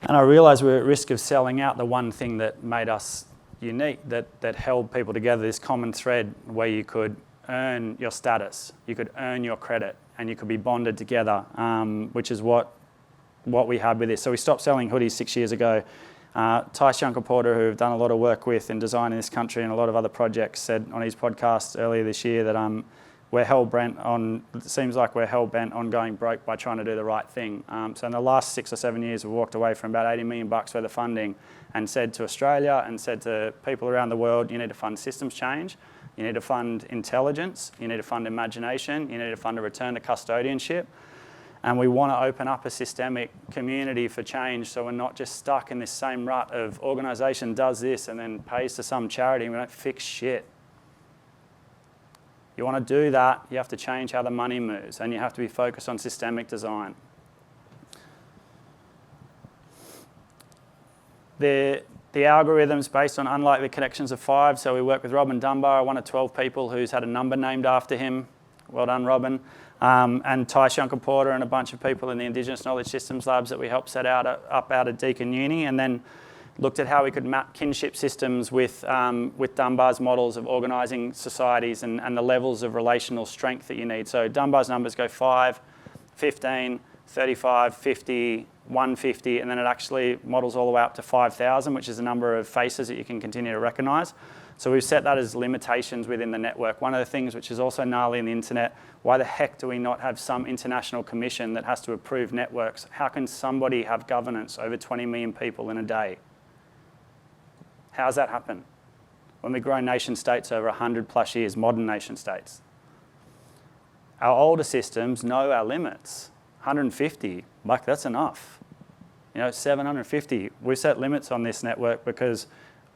And I realised we were at risk of selling out the one thing that made us, unique that held people together, this common thread where you could earn your status, you could earn your credit, and you could be bonded together, which is what we had with this. So we stopped selling hoodies 6 years ago. Tice Porter, who we've done a lot of work with in design in this country and a lot of other projects, said on his podcast earlier this year that it seems like we're hell-bent on going broke by trying to do the right thing. So in the last 6 or 7 years, we've walked away from about $80 million worth of funding and said to Australia and said to people around the world, you need to fund systems change, you need to fund intelligence, you need to fund imagination, you need to fund a return to custodianship. And we want to open up a systemic community for change so we're not just stuck in this same rut of organisation does this and then pays to some charity and we don't fix shit. You want to do that, you have to change how the money moves and you have to be focused on systemic design. The algorithm's based on unlikely connections of 5, so we work with Robin Dunbar, one of 12 people who's had a number named after him. Well done, Robin. And Tice Porter and a bunch of people in the Indigenous Knowledge Systems Labs that we helped set up out of Deakin Uni, and then looked at how we could map kinship systems with Dunbar's models of organising societies and the levels of relational strength that you need. So Dunbar's numbers go 5, 15, 35, 50, 150, and then it actually models all the way up to 5,000, which is the number of faces that you can continue to recognise. So we've set that as limitations within the network. One of the things which is also gnarly in the internet, why the heck do we not have some international commission that has to approve networks? How can somebody have governance over 20 million people in a day? How does that happen? When we grow nation states over 100 plus years, modern nation states. Our older systems know our limits. 150, like that's enough. 750. We set limits on this network because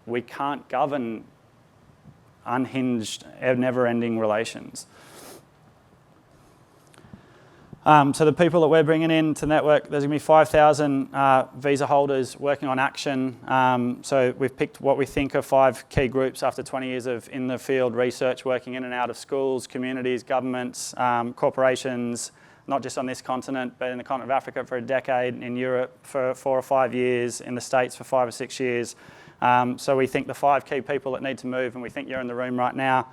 we can't govern unhinged, never-ending relations. So the people that we're bringing into the network, there's going to be 5,000 visa holders working on action. So we've picked what we think are 5 key groups after 20 years of in-the-field research, working in and out of schools, communities, governments, corporations, not just on this continent, but in the continent of Africa for a decade, in Europe for 4 or 5 years, in the States for 5 or 6 years. So we think the 5 key people that need to move, and we think you're in the room right now,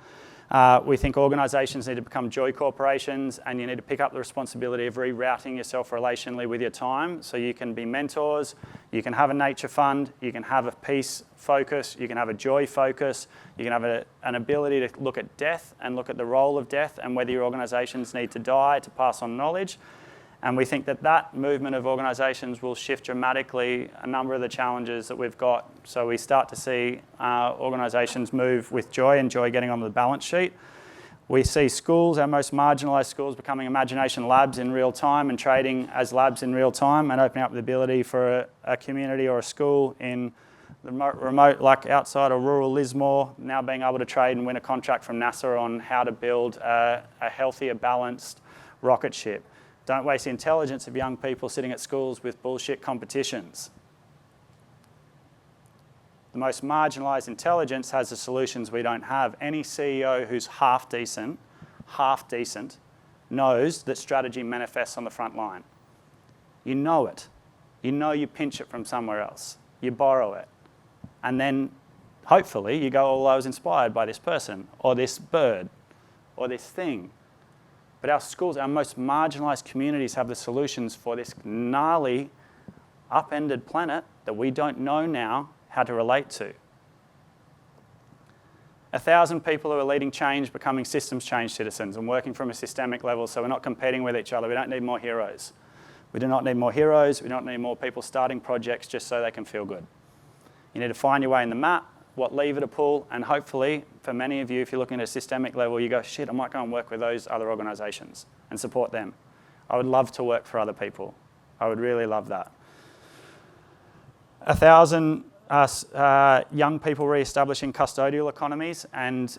we think organisations need to become joy corporations, and you need to pick up the responsibility of rerouting yourself relationally with your time so you can be mentors, you can have a nature fund, you can have a peace focus, you can have a joy focus, you can have an ability to look at death and look at the role of death and whether your organisations need to die to pass on knowledge. And we think that movement of organisations will shift dramatically a number of the challenges that we've got. So we start to see organisations move with joy and joy getting on the balance sheet. We see schools, our most marginalised schools, becoming imagination labs in real time and trading as labs in real time and opening up the ability for a community or a school in the remote, like outside of rural Lismore, now being able to trade and win a contract from NASA on how to build a healthier, balanced rocket ship. Don't waste the intelligence of young people sitting at schools with bullshit competitions. The most marginalised intelligence has the solutions we don't have. Any CEO who's half decent, knows that strategy manifests on the front line. You know it. You know you pinch it from somewhere else. You borrow it. And then, hopefully, you go, oh, I was inspired by this person, or this bird, or this thing. But our schools, our most marginalised communities have the solutions for this gnarly, upended planet that we don't know now how to relate to. 1,000 people who are leading change, becoming systems change citizens and working from a systemic level so we're not competing with each other. We don't need more heroes. We do not need more heroes. We don't need more people starting projects just so they can feel good. You need to find your way in the map, what lever to pull, and hopefully, for many of you, if you're looking at a systemic level, you go, shit, I might go and work with those other organisations and support them. I would love to work for other people. I would really love that. 1,000 young people re-establishing custodial economies and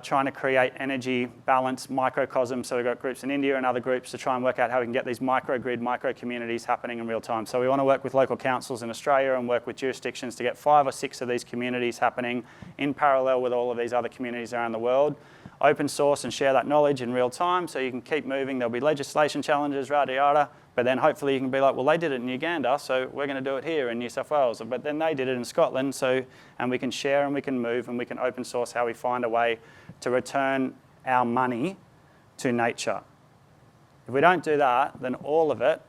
trying to create energy balance microcosms. So we've got groups in India and other groups to try and work out how we can get these microgrid, micro-communities happening in real time. So we want to work with local councils in Australia and work with jurisdictions to get 5 or 6 of these communities happening in parallel with all of these other communities around the world. open source and share that knowledge in real time so you can keep moving. There'll be legislation challenges, yada, yada. But then hopefully you can be like, well, they did it in Uganda, so we're going to do it here in New South Wales. But then they did it in Scotland, and we can share and we can move and we can open source how we find a way to return our money to nature. If we don't do that, then all of it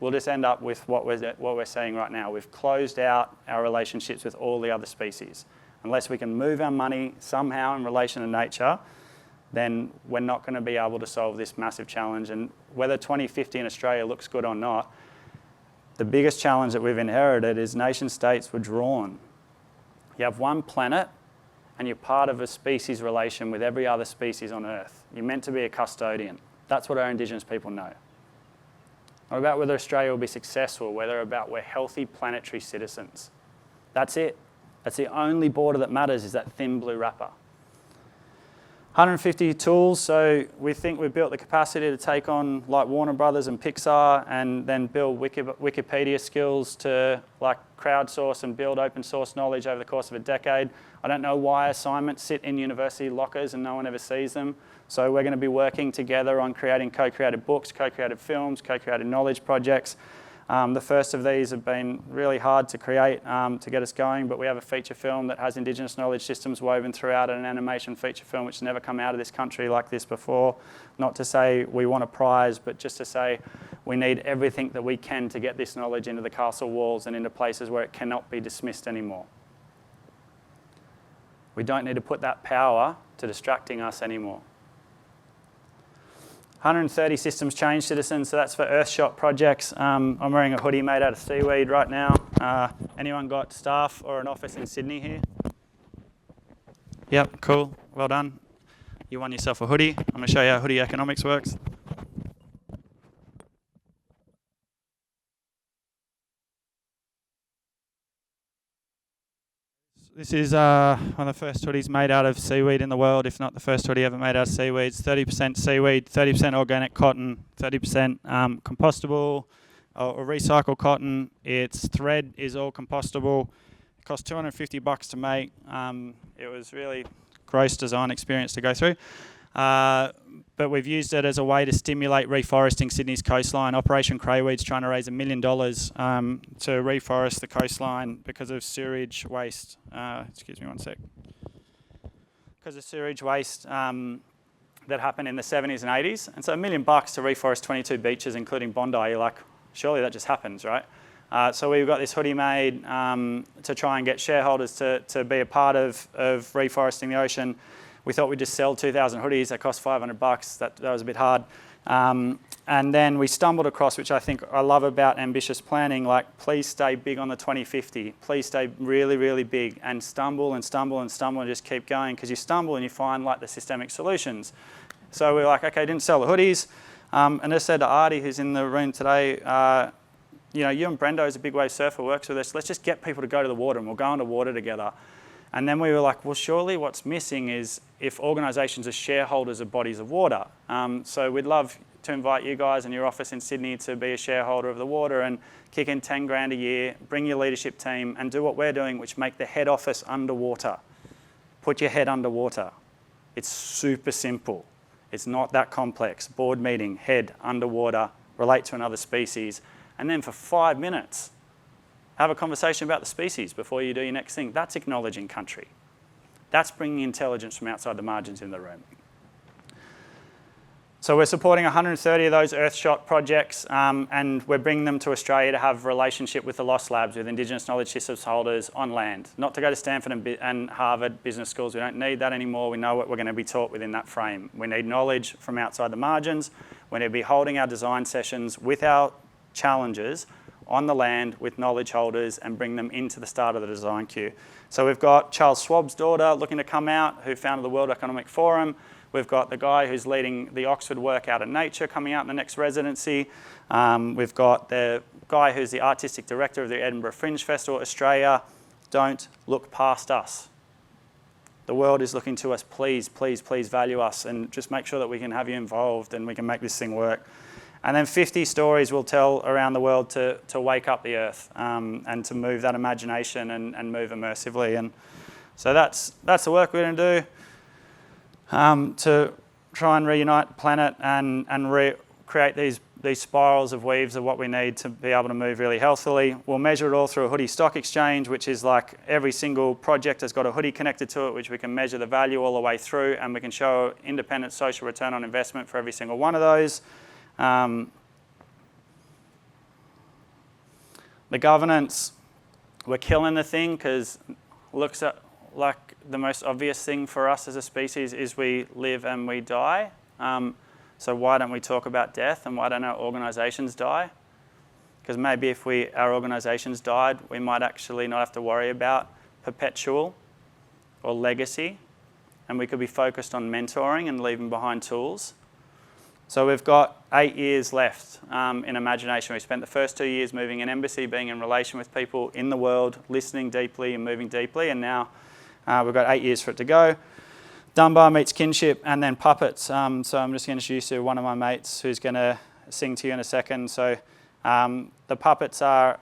will just end up with what we're seeing right now. We've closed out our relationships with all the other species. Unless we can move our money somehow in relation to nature, then we're not going to be able to solve this massive challenge. And whether 2050 in Australia looks good or not, the biggest challenge that we've inherited is nation states were drawn. You have one planet and you're part of a species relation with every other species on Earth. You're meant to be a custodian. That's what our Indigenous people know. Not about whether Australia will be successful, whether about we're healthy planetary citizens. That's it. That's the only border that matters, is that thin blue wrapper. 150 tools, so we think we've built the capacity to take on like Warner Brothers and Pixar and then build Wikipedia skills to like crowdsource and build open source knowledge over the course of a decade. I don't know why assignments sit in university lockers and no one ever sees them. So we're going to be working together on creating co-created books, co-created films, co-created knowledge projects. The first of these have been really hard to create to get us going, but we have a feature film that has Indigenous knowledge systems woven throughout, and an animation feature film which has never come out of this country like this before. Not to say we want a prize, but just to say we need everything that we can to get this knowledge into the castle walls and into places where it cannot be dismissed anymore. We don't need to put that power to distracting us anymore. 130 systems change citizens, so that's for Earthshot projects. I'm wearing a hoodie made out of seaweed right now. Anyone got staff or an office in Sydney here? Yep, cool, well done. You won yourself a hoodie. I'm going to show you how hoodie economics works. This is one of the first hoodies made out of seaweed in the world, if not the first hoodie ever made out of seaweed. It's 30% seaweed, 30% organic cotton, 30% compostable or recycled cotton. Its thread is all compostable. It cost $250 to make. It was really gross design experience to go through. But we've used it as a way to stimulate reforesting Sydney's coastline. Operation Crayweed's trying to raise $1 million to reforest the coastline because of sewage waste. Excuse me one sec. Because of sewage waste that happened in the 70s and 80s. And so $1 million to reforest 22 beaches, including Bondi, you're like, surely that just happens, right? So we've got this hoodie made to try and get shareholders to be a part of reforesting the ocean. We thought we'd just sell 2,000 hoodies. That cost $500. That was a bit hard. And then we stumbled across, which I think I love about ambitious planning, like please stay big on the 2050. Please stay really, really big and stumble and stumble and stumble and just keep going, because you stumble and you find like the systemic solutions. So we're like, okay, didn't sell the hoodies. And I said to Artie, who's in the room today, you know, you and Brendo, who's a big wave surfer, works with us. Let's just get people to go to the water and we'll go underwater together. And then we were like, well, surely what's missing is if organisations are shareholders of bodies of water. So we'd love to invite you guys in your office in Sydney to be a shareholder of the water and kick in 10 grand a year, bring your leadership team and do what we're doing, which make the head office underwater. Put your head underwater. It's super simple. It's not that complex. Board meeting, head underwater, relate to another species. And then for 5 minutes, have a conversation about the species before you do your next thing. That's acknowledging country. That's bringing intelligence from outside the margins in the room. So we're supporting 130 of those Earthshot projects, and we're bringing them to Australia to have a relationship with the Lost Labs, with Indigenous knowledge systems holders on land. Not to go to Stanford and Harvard business schools. We don't need that anymore. We know what we're going to be taught within that frame. We need knowledge from outside the margins. We need to be holding our design sessions with our challenges on the land with knowledge holders and bring them into the start of the design queue. So we've got Charles Schwab's daughter looking to come out, who founded the World Economic Forum. We've got the guy who's leading the Oxford work out of nature coming out in the next residency. We've got the guy who's the artistic director of the Edinburgh Fringe Festival, Australia. Don't look past us. The world is looking to us. Please, please, please value us and just make sure that we can have you involved and we can make this thing work. And then 50 stories we'll tell around the world to wake up the earth and to move that imagination and move immersively. And so that's the work we're going to do. to try and reunite the planet and create these spirals of weaves of what we need to be able to move really healthily. We'll measure it all through a Hoodie stock exchange, which is like every single project has got a Hoodie connected to it, which we can measure the value all the way through, and we can show independent social return on investment for every single one of those. The governance, we're killing the thing because looks at like the most obvious thing for us as a species is we live and we die. So why don't we talk about death, and why don't our organisations die? Because maybe if our organisations died, we might actually not have to worry about perpetual or legacy, and we could be focused on mentoring and leaving behind tools. So we've got 8 years left in Imagination. We spent the first 2 years moving an embassy, being in relation with people in the world, listening deeply and moving deeply, and now we've got 8 years for it to go. Dunbar meets kinship, and then puppets. So I'm just going to introduce you to one of my mates who's going to sing to you in a second. So the puppets are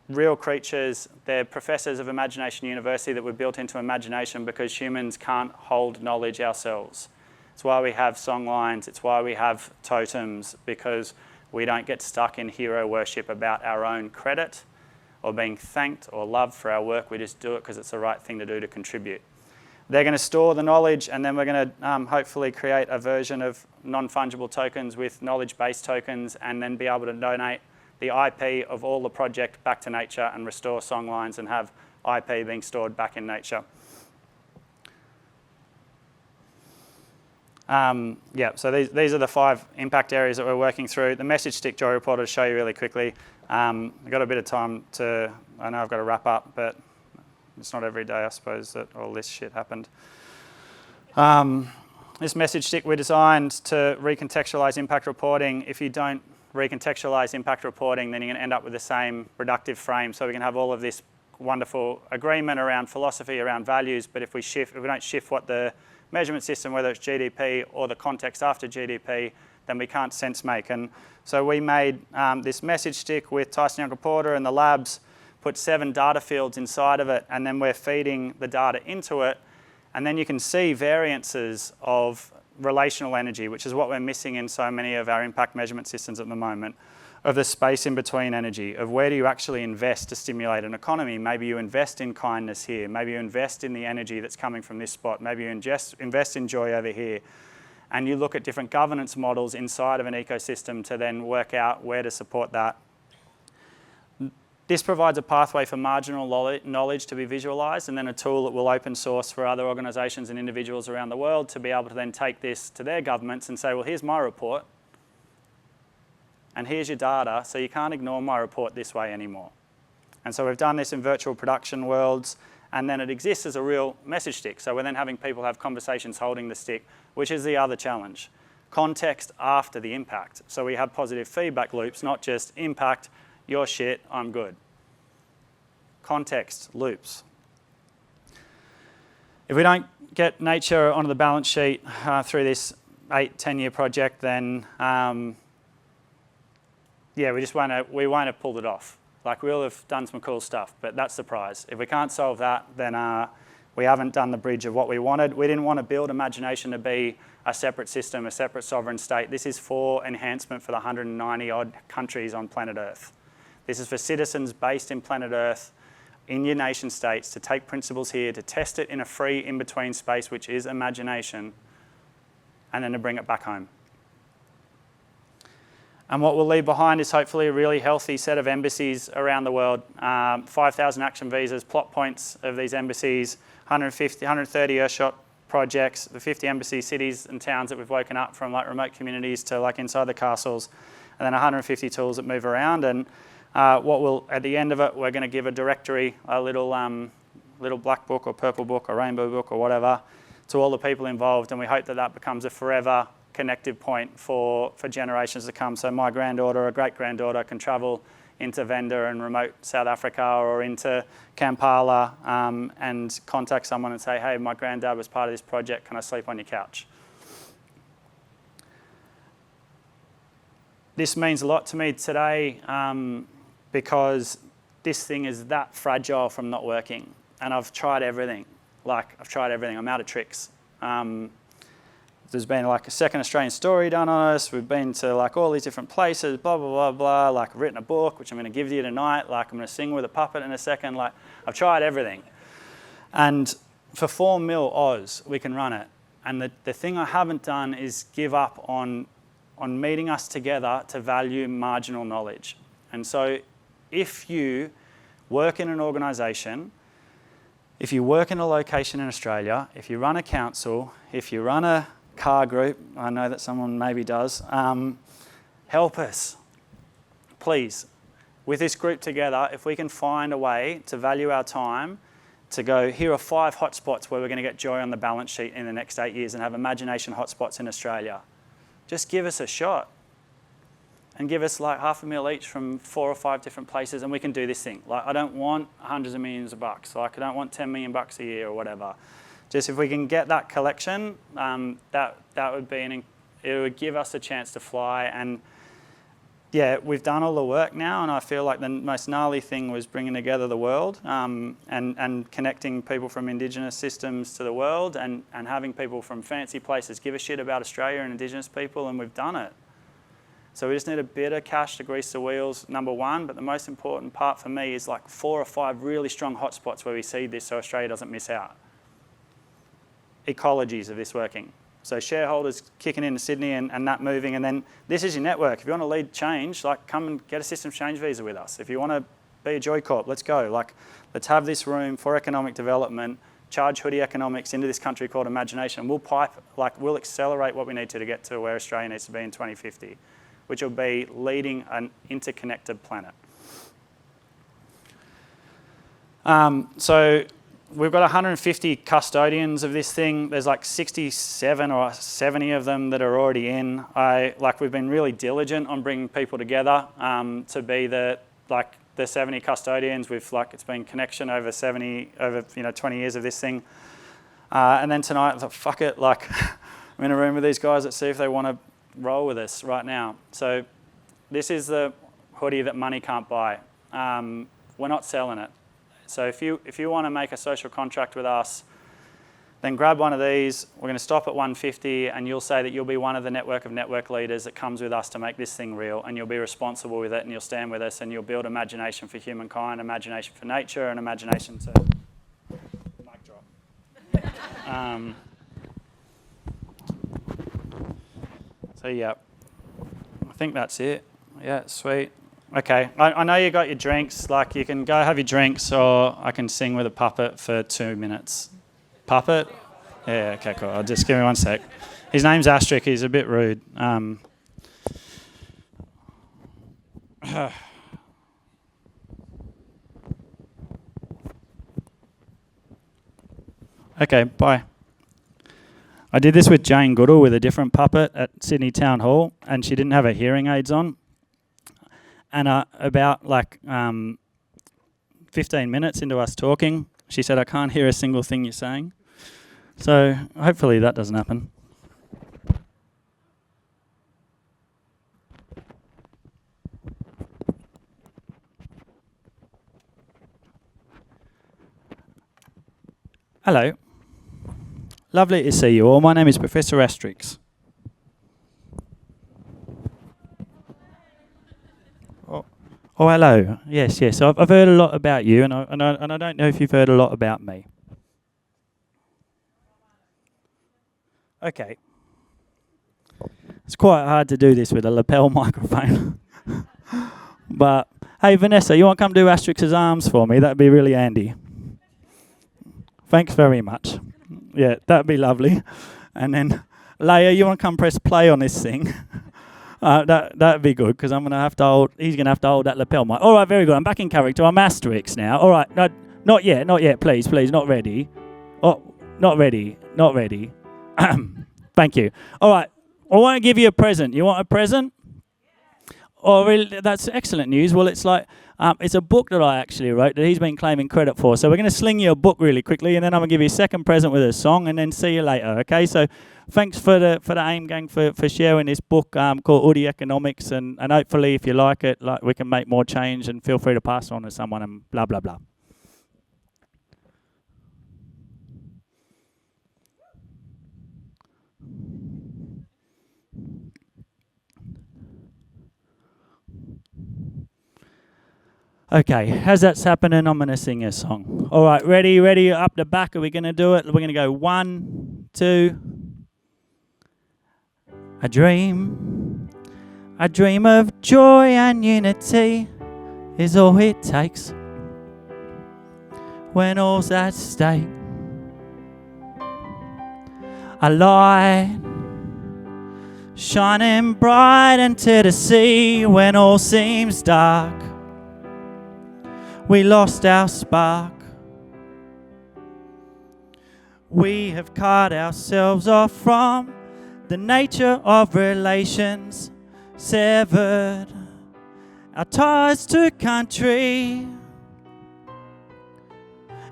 real creatures. They're professors of Imagination University that were built into Imagination because humans can't hold knowledge ourselves. It's why we have songlines. It's why we have totems, because we don't get stuck in hero worship about our own credit or being thanked or loved for our work. We just do it because it's the right thing to do to contribute. They're going to store the knowledge, and then we're going to hopefully create a version of non-fungible tokens with knowledge-based tokens, and then be able to donate the IP of all the project back to nature and restore songlines and have IP being stored back in nature. So these are the 5 impact areas that we're working through. The message stick joy reporter to show you really quickly. I've got a bit of time I know I've got to wrap up, but it's not every day, I suppose, that all this shit happened. This message stick we designed to recontextualise impact reporting. If you don't recontextualise impact reporting, then you're going to end up with the same reductive frame. So we can have all of this wonderful agreement around philosophy, around values, but if we don't shift what the measurement system, whether it's GDP or the context after GDP, then we can't sense make. And so we made this message stick with Tyson Young Reporter and the labs, put 7 data fields inside of it, and then we're feeding the data into it. And then you can see variances of relational energy, which is what we're missing in so many of our impact measurement systems at the moment, of the space in between energy, of where do you actually invest to stimulate an economy. Maybe you invest in kindness here, maybe you invest in the energy that's coming from this spot, maybe you invest in joy over here. And you look at different governance models inside of an ecosystem to then work out where to support that. This provides a pathway for marginal knowledge to be visualised, and then a tool that will open source for other organisations and individuals around the world to be able to then take this to their governments and say, well, here's my report, and here's your data, so you can't ignore my report this way anymore. And so we've done this in virtual production worlds, and then it exists as a real message stick. So we're then having people have conversations holding the stick, which is the other challenge. Context after the impact. So we have positive feedback loops, not just impact, you're shit, I'm good. Context loops. If we don't get nature onto the balance sheet through this 8-10 year project, then we won't have pulled it off. Like, we'll have done some cool stuff, but that's the prize. If we can't solve that, then we haven't done the bridge of what we wanted. We didn't want to build Imagination to be a separate system, a separate sovereign state. This is for enhancement for the 190 odd countries on planet Earth. This is for citizens based in planet Earth, in your nation states, to take principles here, to test it in a free in-between space, which is Imagination, and then to bring it back home. And what we'll leave behind is hopefully a really healthy set of embassies around the world. 5,000 action visas, plot points of these embassies, 130 Earthshot projects, the 50 embassy cities and towns that we've woken up from, like remote communities to like inside the castles, and then 150 tools that move around. And at the end of it, we're going to give a directory, a little black book or purple book or rainbow book or whatever, to all the people involved, and we hope that that becomes a forever connective point for generations to come. So my granddaughter or great-granddaughter can travel into Venda and remote South Africa or into Kampala and contact someone and say, hey, my granddad was part of this project, can I sleep on your couch? This means a lot to me today because this thing is that fragile from not working. And I've tried everything. I'm out of tricks. there's been like a second Australian story done on us. We've been to like all these different places, blah, blah, blah, blah. Like I've written a book, which I'm going to give to you tonight. Like I'm going to sing with a puppet in a second. Like I've tried everything. And for 4 mil Oz, we can run it. And the thing I haven't done is give up on meeting us together to value marginal knowledge. And so if you work in an organisation, if you work in a location in Australia, if you run a council, if you run a car group, I know that someone maybe does, help us, please. With this group together, if we can find a way to value our time, to go, here are 5 hotspots where we're going to get joy on the balance sheet in the next 8 years and have imagination hotspots in Australia. Just give us a shot and give us like $500,000 each from 4 or 5 different places and we can do this thing. Like I don't want hundreds of millions of bucks. Like I don't want 10 million bucks a year or whatever. Just if we can get that collection, that would be it would give us a chance to fly. And yeah, we've done all the work now, and I feel like the most gnarly thing was bringing together the world and connecting people from Indigenous systems to the world and having people from fancy places give a shit about Australia and Indigenous people, and we've done it. So we just need a bit of cash to grease the wheels, number one, but the most important part for me is like 4 or 5 really strong hotspots where we see this so Australia doesn't miss out. Ecologies of this working. So shareholders kicking into Sydney and that moving, and then this is your network. If you want to lead change, like come and get a systems change visa with us. If you want to be a Joy Corp, let's go. Like let's have this room for economic development, charge Hoodie economics into this country called imagination. We'll accelerate what we need to get to where Australia needs to be in 2050, which will be leading an interconnected planet. So we've got 150 custodians of this thing. There's like 67 or 70 of them that are already in. We've been really diligent on bringing people together to be the 70 custodians. It's been connection over 20 years of this thing. And then tonight, I thought, fuck it, I'm in a room with these guys. Let's see if they want to roll with us right now. So this is the hoodie that money can't buy. We're not selling it. So if you want to make a social contract with us, then grab one of these. We're going to stop at 150, and you'll say that you'll be one of the network of network leaders that comes with us to make this thing real, and you'll be responsible with it, and you'll stand with us, and you'll build imagination for humankind, imagination for nature, and imagination to... Mic drop. So yeah, I think that's it. Yeah, sweet. Okay, I know you got your drinks. Like you can go have your drinks, or I can sing with a puppet for 2 minutes. Puppet? Yeah, okay, cool. I'll just give me 1 sec. His name's Asterisk. He's a bit rude. Okay, bye. I did this with Jane Goodall with a different puppet at Sydney Town Hall, and she didn't have her hearing aids on. And about 15 minutes into us talking, she said, I can't hear a single thing you're saying. So hopefully that doesn't happen. Hello. Lovely to see you all. My name is Professor Asterix. Oh, hello. Yes. I've heard a lot about you, and I don't know if you've heard a lot about me. Okay. It's quite hard to do this with a lapel microphone. But, hey, Vanessa, you want to come do Asterix's arms for me? That'd be really handy. Thanks very much. Yeah, that'd be lovely. And then, Leia, you want to come press play on this thing? That'd be good, because he's going to have to hold that lapel mic. All right, very good. I'm back in character. I'm Asterix now. All right, no, not yet, please, not ready. Oh, not ready. Thank you. All right, I want to give you a present. You want a present? Oh, really? That's excellent news. Well, it's it's a book that I actually wrote that he's been claiming credit for. So we're going to sling you a book really quickly, and then I'm going to give you a second present with a song, and then see you later, okay? So thanks for the AIME gang for sharing this book called Hoodie Economics, and hopefully if you like it, we can make more change, and feel free to pass it on to someone and blah, blah, blah. Okay, as that's happening, I'm going to sing a song. All right, ready, up the back. Are we going to do it? We're going to go 1, 2. I dream of joy and unity is all it takes when all's at stake. A light shining bright into the sea when all seems dark. We lost our spark. We have cut ourselves off from the nature of relations, severed our ties to country.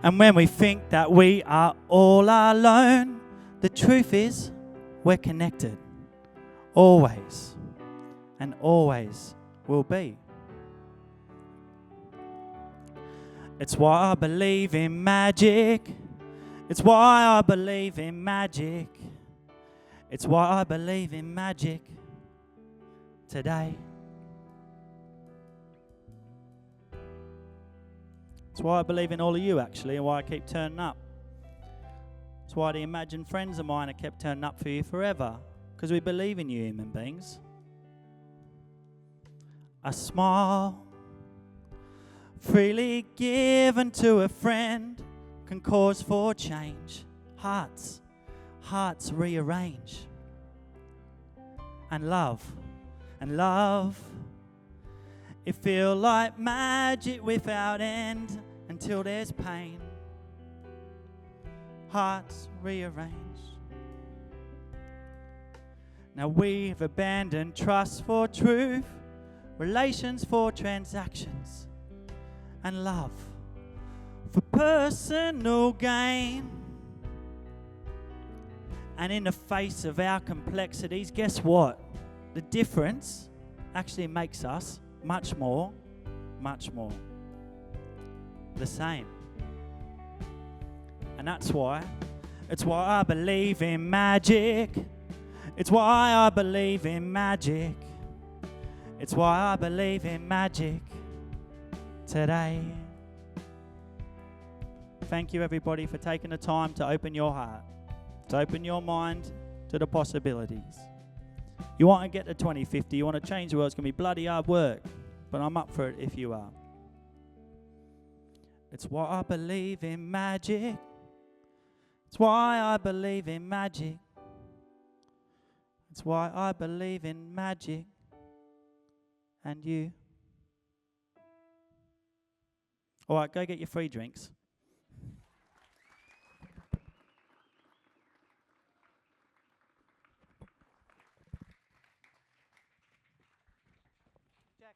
And when we think that we are all alone, the truth is we're connected, always, and always will be. It's why I believe in magic. It's why I believe in magic. It's why I believe in magic today. It's why I believe in all of you, actually, and why I keep turning up. It's why the imagined friends of mine have kept turning up for you forever, because we believe in you, human beings. A smile freely given to a friend can cause for change. Hearts rearrange. And love, it feels like magic without end until there's pain. Hearts rearrange. Now we've abandoned trust for truth, relations for transactions, and love for personal gain. And in the face of our complexities, guess what? The difference actually makes us much more the same. And that's why, it's why I believe in magic. It's why I believe in magic. It's why I believe in magic today. Thank you, everybody, for taking the time to open your heart, to open your mind to the possibilities. You want to get to 2050, you want to change the world, it's going to be bloody hard work, but I'm up for it if you are. It's why I believe in magic. It's why I believe in magic. It's why I believe in magic and you. All right, go get your free drinks.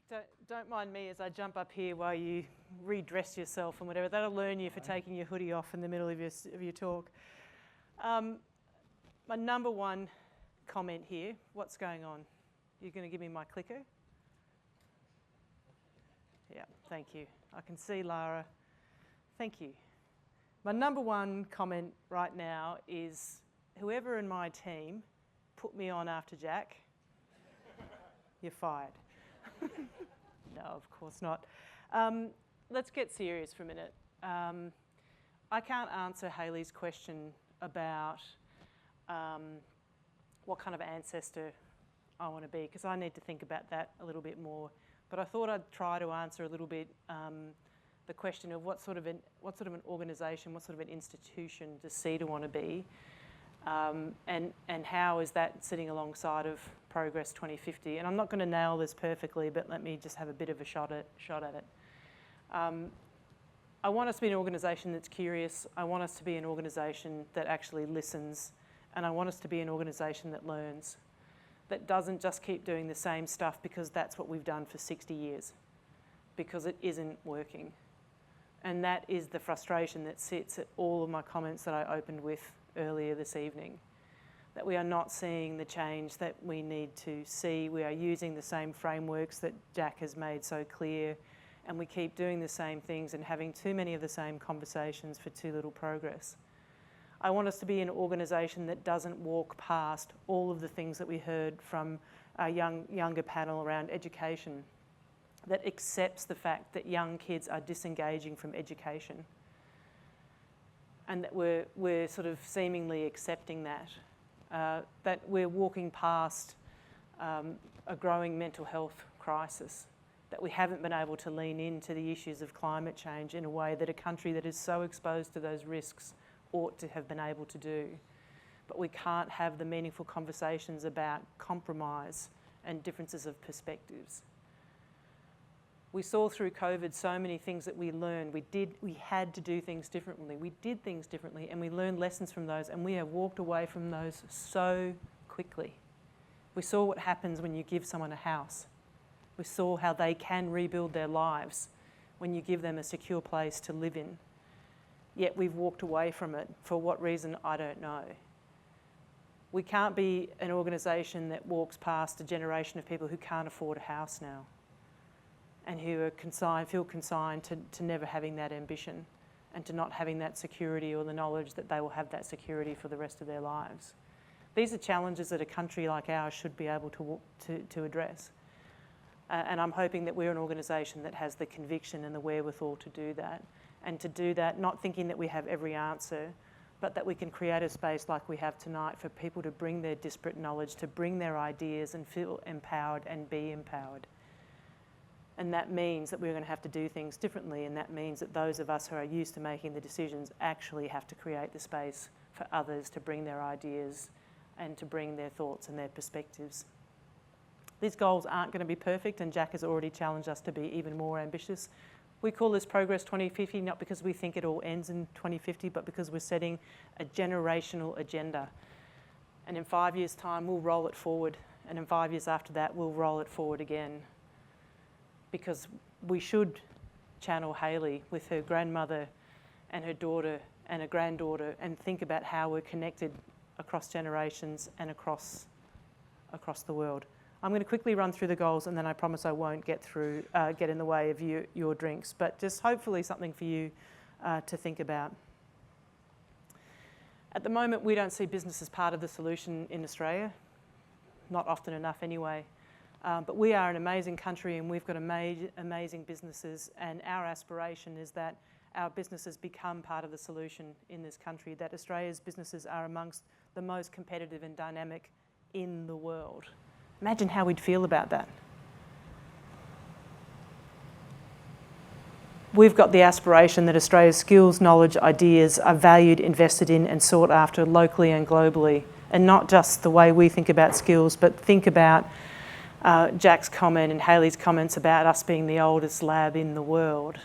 Jack, don't mind me as I jump up here while you redress yourself and whatever. That'll learn you for taking your hoodie off in the middle of your talk. My number one comment here, what's going on? You're going to give me my clicker? Yeah, thank you. I can see Lara. Thank you. My number one comment right now is whoever in my team put me on after Jack, you're fired. No, of course not. Let's get serious for a minute. I can't answer Hayley's question about what kind of ancestor I want to be, because I need to think about that a little bit more. But I thought I'd try to answer a little bit the question of what sort of an organisation, what sort of an institution does CEDA want to be, and how is that sitting alongside of Progress 2050? And I'm not going to nail this perfectly, but let me just have a bit of a shot at it. I want us to be an organisation that's curious. I want us to be an organisation that actually listens, and I want us to be an organisation that learns, that doesn't just keep doing the same stuff because that's what we've done for 60 years, because it isn't working. And that is the frustration that sits at all of my comments that I opened with earlier this evening, that we are not seeing the change that we need to see. We are using the same frameworks that Jack has made so clear, and we keep doing the same things and having too many of the same conversations for too little progress. I want us to be an organisation that doesn't walk past all of the things that we heard from our younger panel around education, that accepts the fact that young kids are disengaging from education, and that we're sort of seemingly accepting that we're walking past a growing mental health crisis, that we haven't been able to lean into the issues of climate change in a way that a country that is so exposed to those risks ought to have been able to do. But we can't have the meaningful conversations about compromise and differences of perspectives. We saw through COVID so many things that we learned. We had to do things differently. We did things differently, and we learned lessons from those, and we have walked away from those so quickly. We saw what happens when you give someone a house. We saw how they can rebuild their lives when you give them a secure place to live in. Yet we've walked away from it. For what reason, I don't know. We can't be an organisation that walks past a generation of people who can't afford a house now, and who are feel consigned to never having that ambition, and to not having that security or the knowledge that they will have that security for the rest of their lives. These are challenges that a country like ours should be able to address. And I'm hoping that we're an organisation that has the conviction and the wherewithal to do that. And to do that, not thinking that we have every answer, but that we can create a space like we have tonight for people to bring their disparate knowledge, to bring their ideas and feel empowered and be empowered. And that means that we're going to have to do things differently, and that means that those of us who are used to making the decisions actually have to create the space for others to bring their ideas and to bring their thoughts and their perspectives. These goals aren't going to be perfect, and Jack has already challenged us to be even more ambitious. We call this Progress 2050 not because we think it all ends in 2050, but because we're setting a generational agenda. And in 5 years' time, we'll roll it forward. And in 5 years after that, we'll roll it forward again. Because we should channel Hayley with her grandmother and her daughter and a granddaughter, and think about how we're connected across generations and across the world. I'm going to quickly run through the goals, and then I promise I won't get in the way of your drinks, but just hopefully something for you to think about. At the moment, we don't see business as part of the solution in Australia, not often enough anyway. But we are an amazing country, and we've got amazing businesses, and our aspiration is that our businesses become part of the solution in this country, that Australia's businesses are amongst the most competitive and dynamic in the world. Imagine how we'd feel about that. We've got the aspiration that Australia's skills, knowledge, ideas are valued, invested in, and sought after locally and globally. And not just the way we think about skills, but think about Jack's comment and Hayley's comments about us being the oldest lab in the world.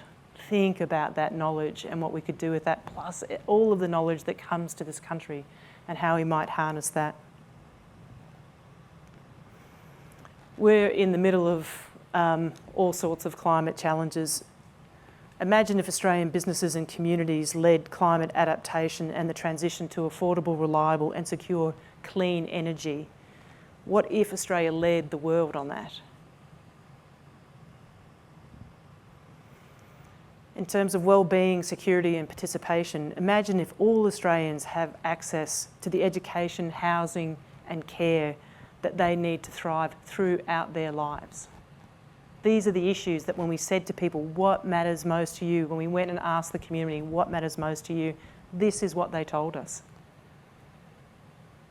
Think about that knowledge and what we could do with that, plus all of the knowledge that comes to this country and how we might harness that. We're in the middle of all sorts of climate challenges. Imagine if Australian businesses and communities led climate adaptation and the transition to affordable, reliable and secure clean energy. What if Australia led the world on that? In terms of well-being, security and participation, imagine if all Australians have access to the education, housing and care that they need to thrive throughout their lives. These are the issues that when we said to people, what matters most to you? When we went and asked the community, what matters most to you? This is what they told us.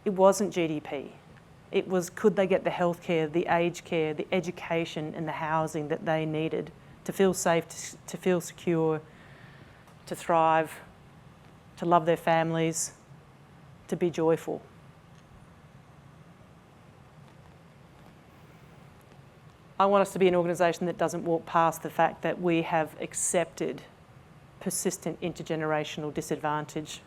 It wasn't GDP. It was, could they get the healthcare, the aged care, the education and the housing that they needed to feel safe, to feel secure, to thrive, to love their families, to be joyful. I want us to be an organisation that doesn't walk past the fact that we have accepted persistent intergenerational disadvantage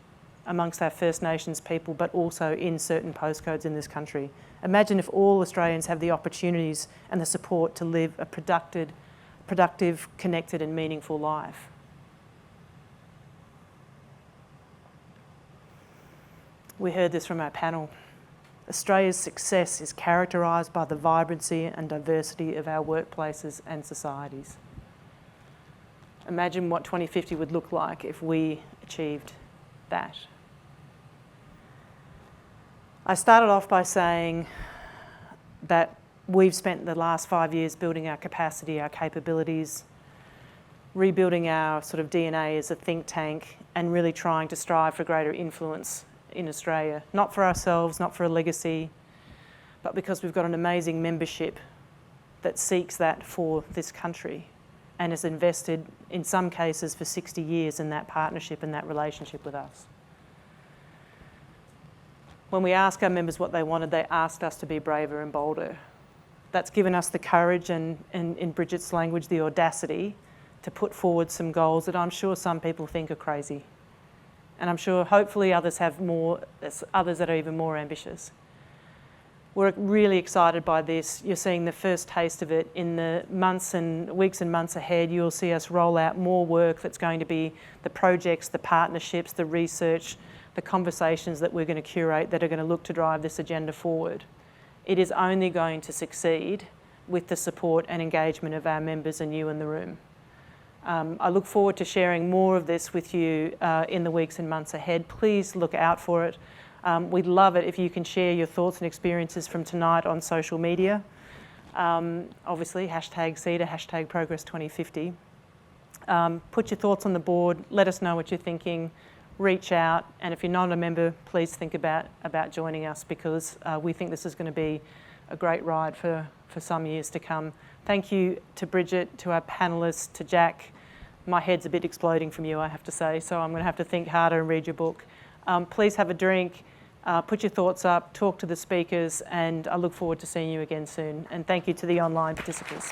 amongst our First Nations people, but also in certain postcodes in this country. Imagine if all Australians have the opportunities and the support to live a productive, connected and meaningful life. We heard this from our panel. Australia's success is characterised by the vibrancy and diversity of our workplaces and societies. Imagine what 2050 would look like if we achieved that. I started off by saying that We've spent the last 5 years building our capacity, our capabilities, rebuilding our sort of DNA as a think tank, and really trying to strive for greater influence in Australia. Not for ourselves, not for a legacy, but because we've got an amazing membership that seeks that for this country and has invested, in some cases, for 60 years in that partnership and that relationship with us. When we asked our members what they wanted, they asked us to be braver and bolder. That's given us the courage and, in Bridget's language, the audacity to put forward some goals that I'm sure some people think are crazy. And I'm sure hopefully others have more, others that are even more ambitious. We're really excited by this. You're seeing the first taste of it. In the weeks and months ahead, you'll see us roll out more work that's going to be the projects, the partnerships, the research, the conversations that we're going to curate that are going to look to drive this agenda forward. It is only going to succeed with the support and engagement of our members and you in the room. I look forward to sharing more of this with you in the weeks and months ahead. Please look out for it. We'd love it if you can share your thoughts and experiences from tonight on social media. Obviously, hashtag CEDA, hashtag Progress 2050. Put your thoughts on the board. Let us know what you're thinking. Reach out. And if you're not a member, please think about joining us, because we think this is going to be a great ride for some years to come. Thank you to Bridget, to our panellists, to Jack. My head's a bit exploding from you, I have to say, so I'm going to have to think harder and read your book. Please have a drink, put your thoughts up, talk to the speakers, and I look forward to seeing you again soon. And thank you to the online participants.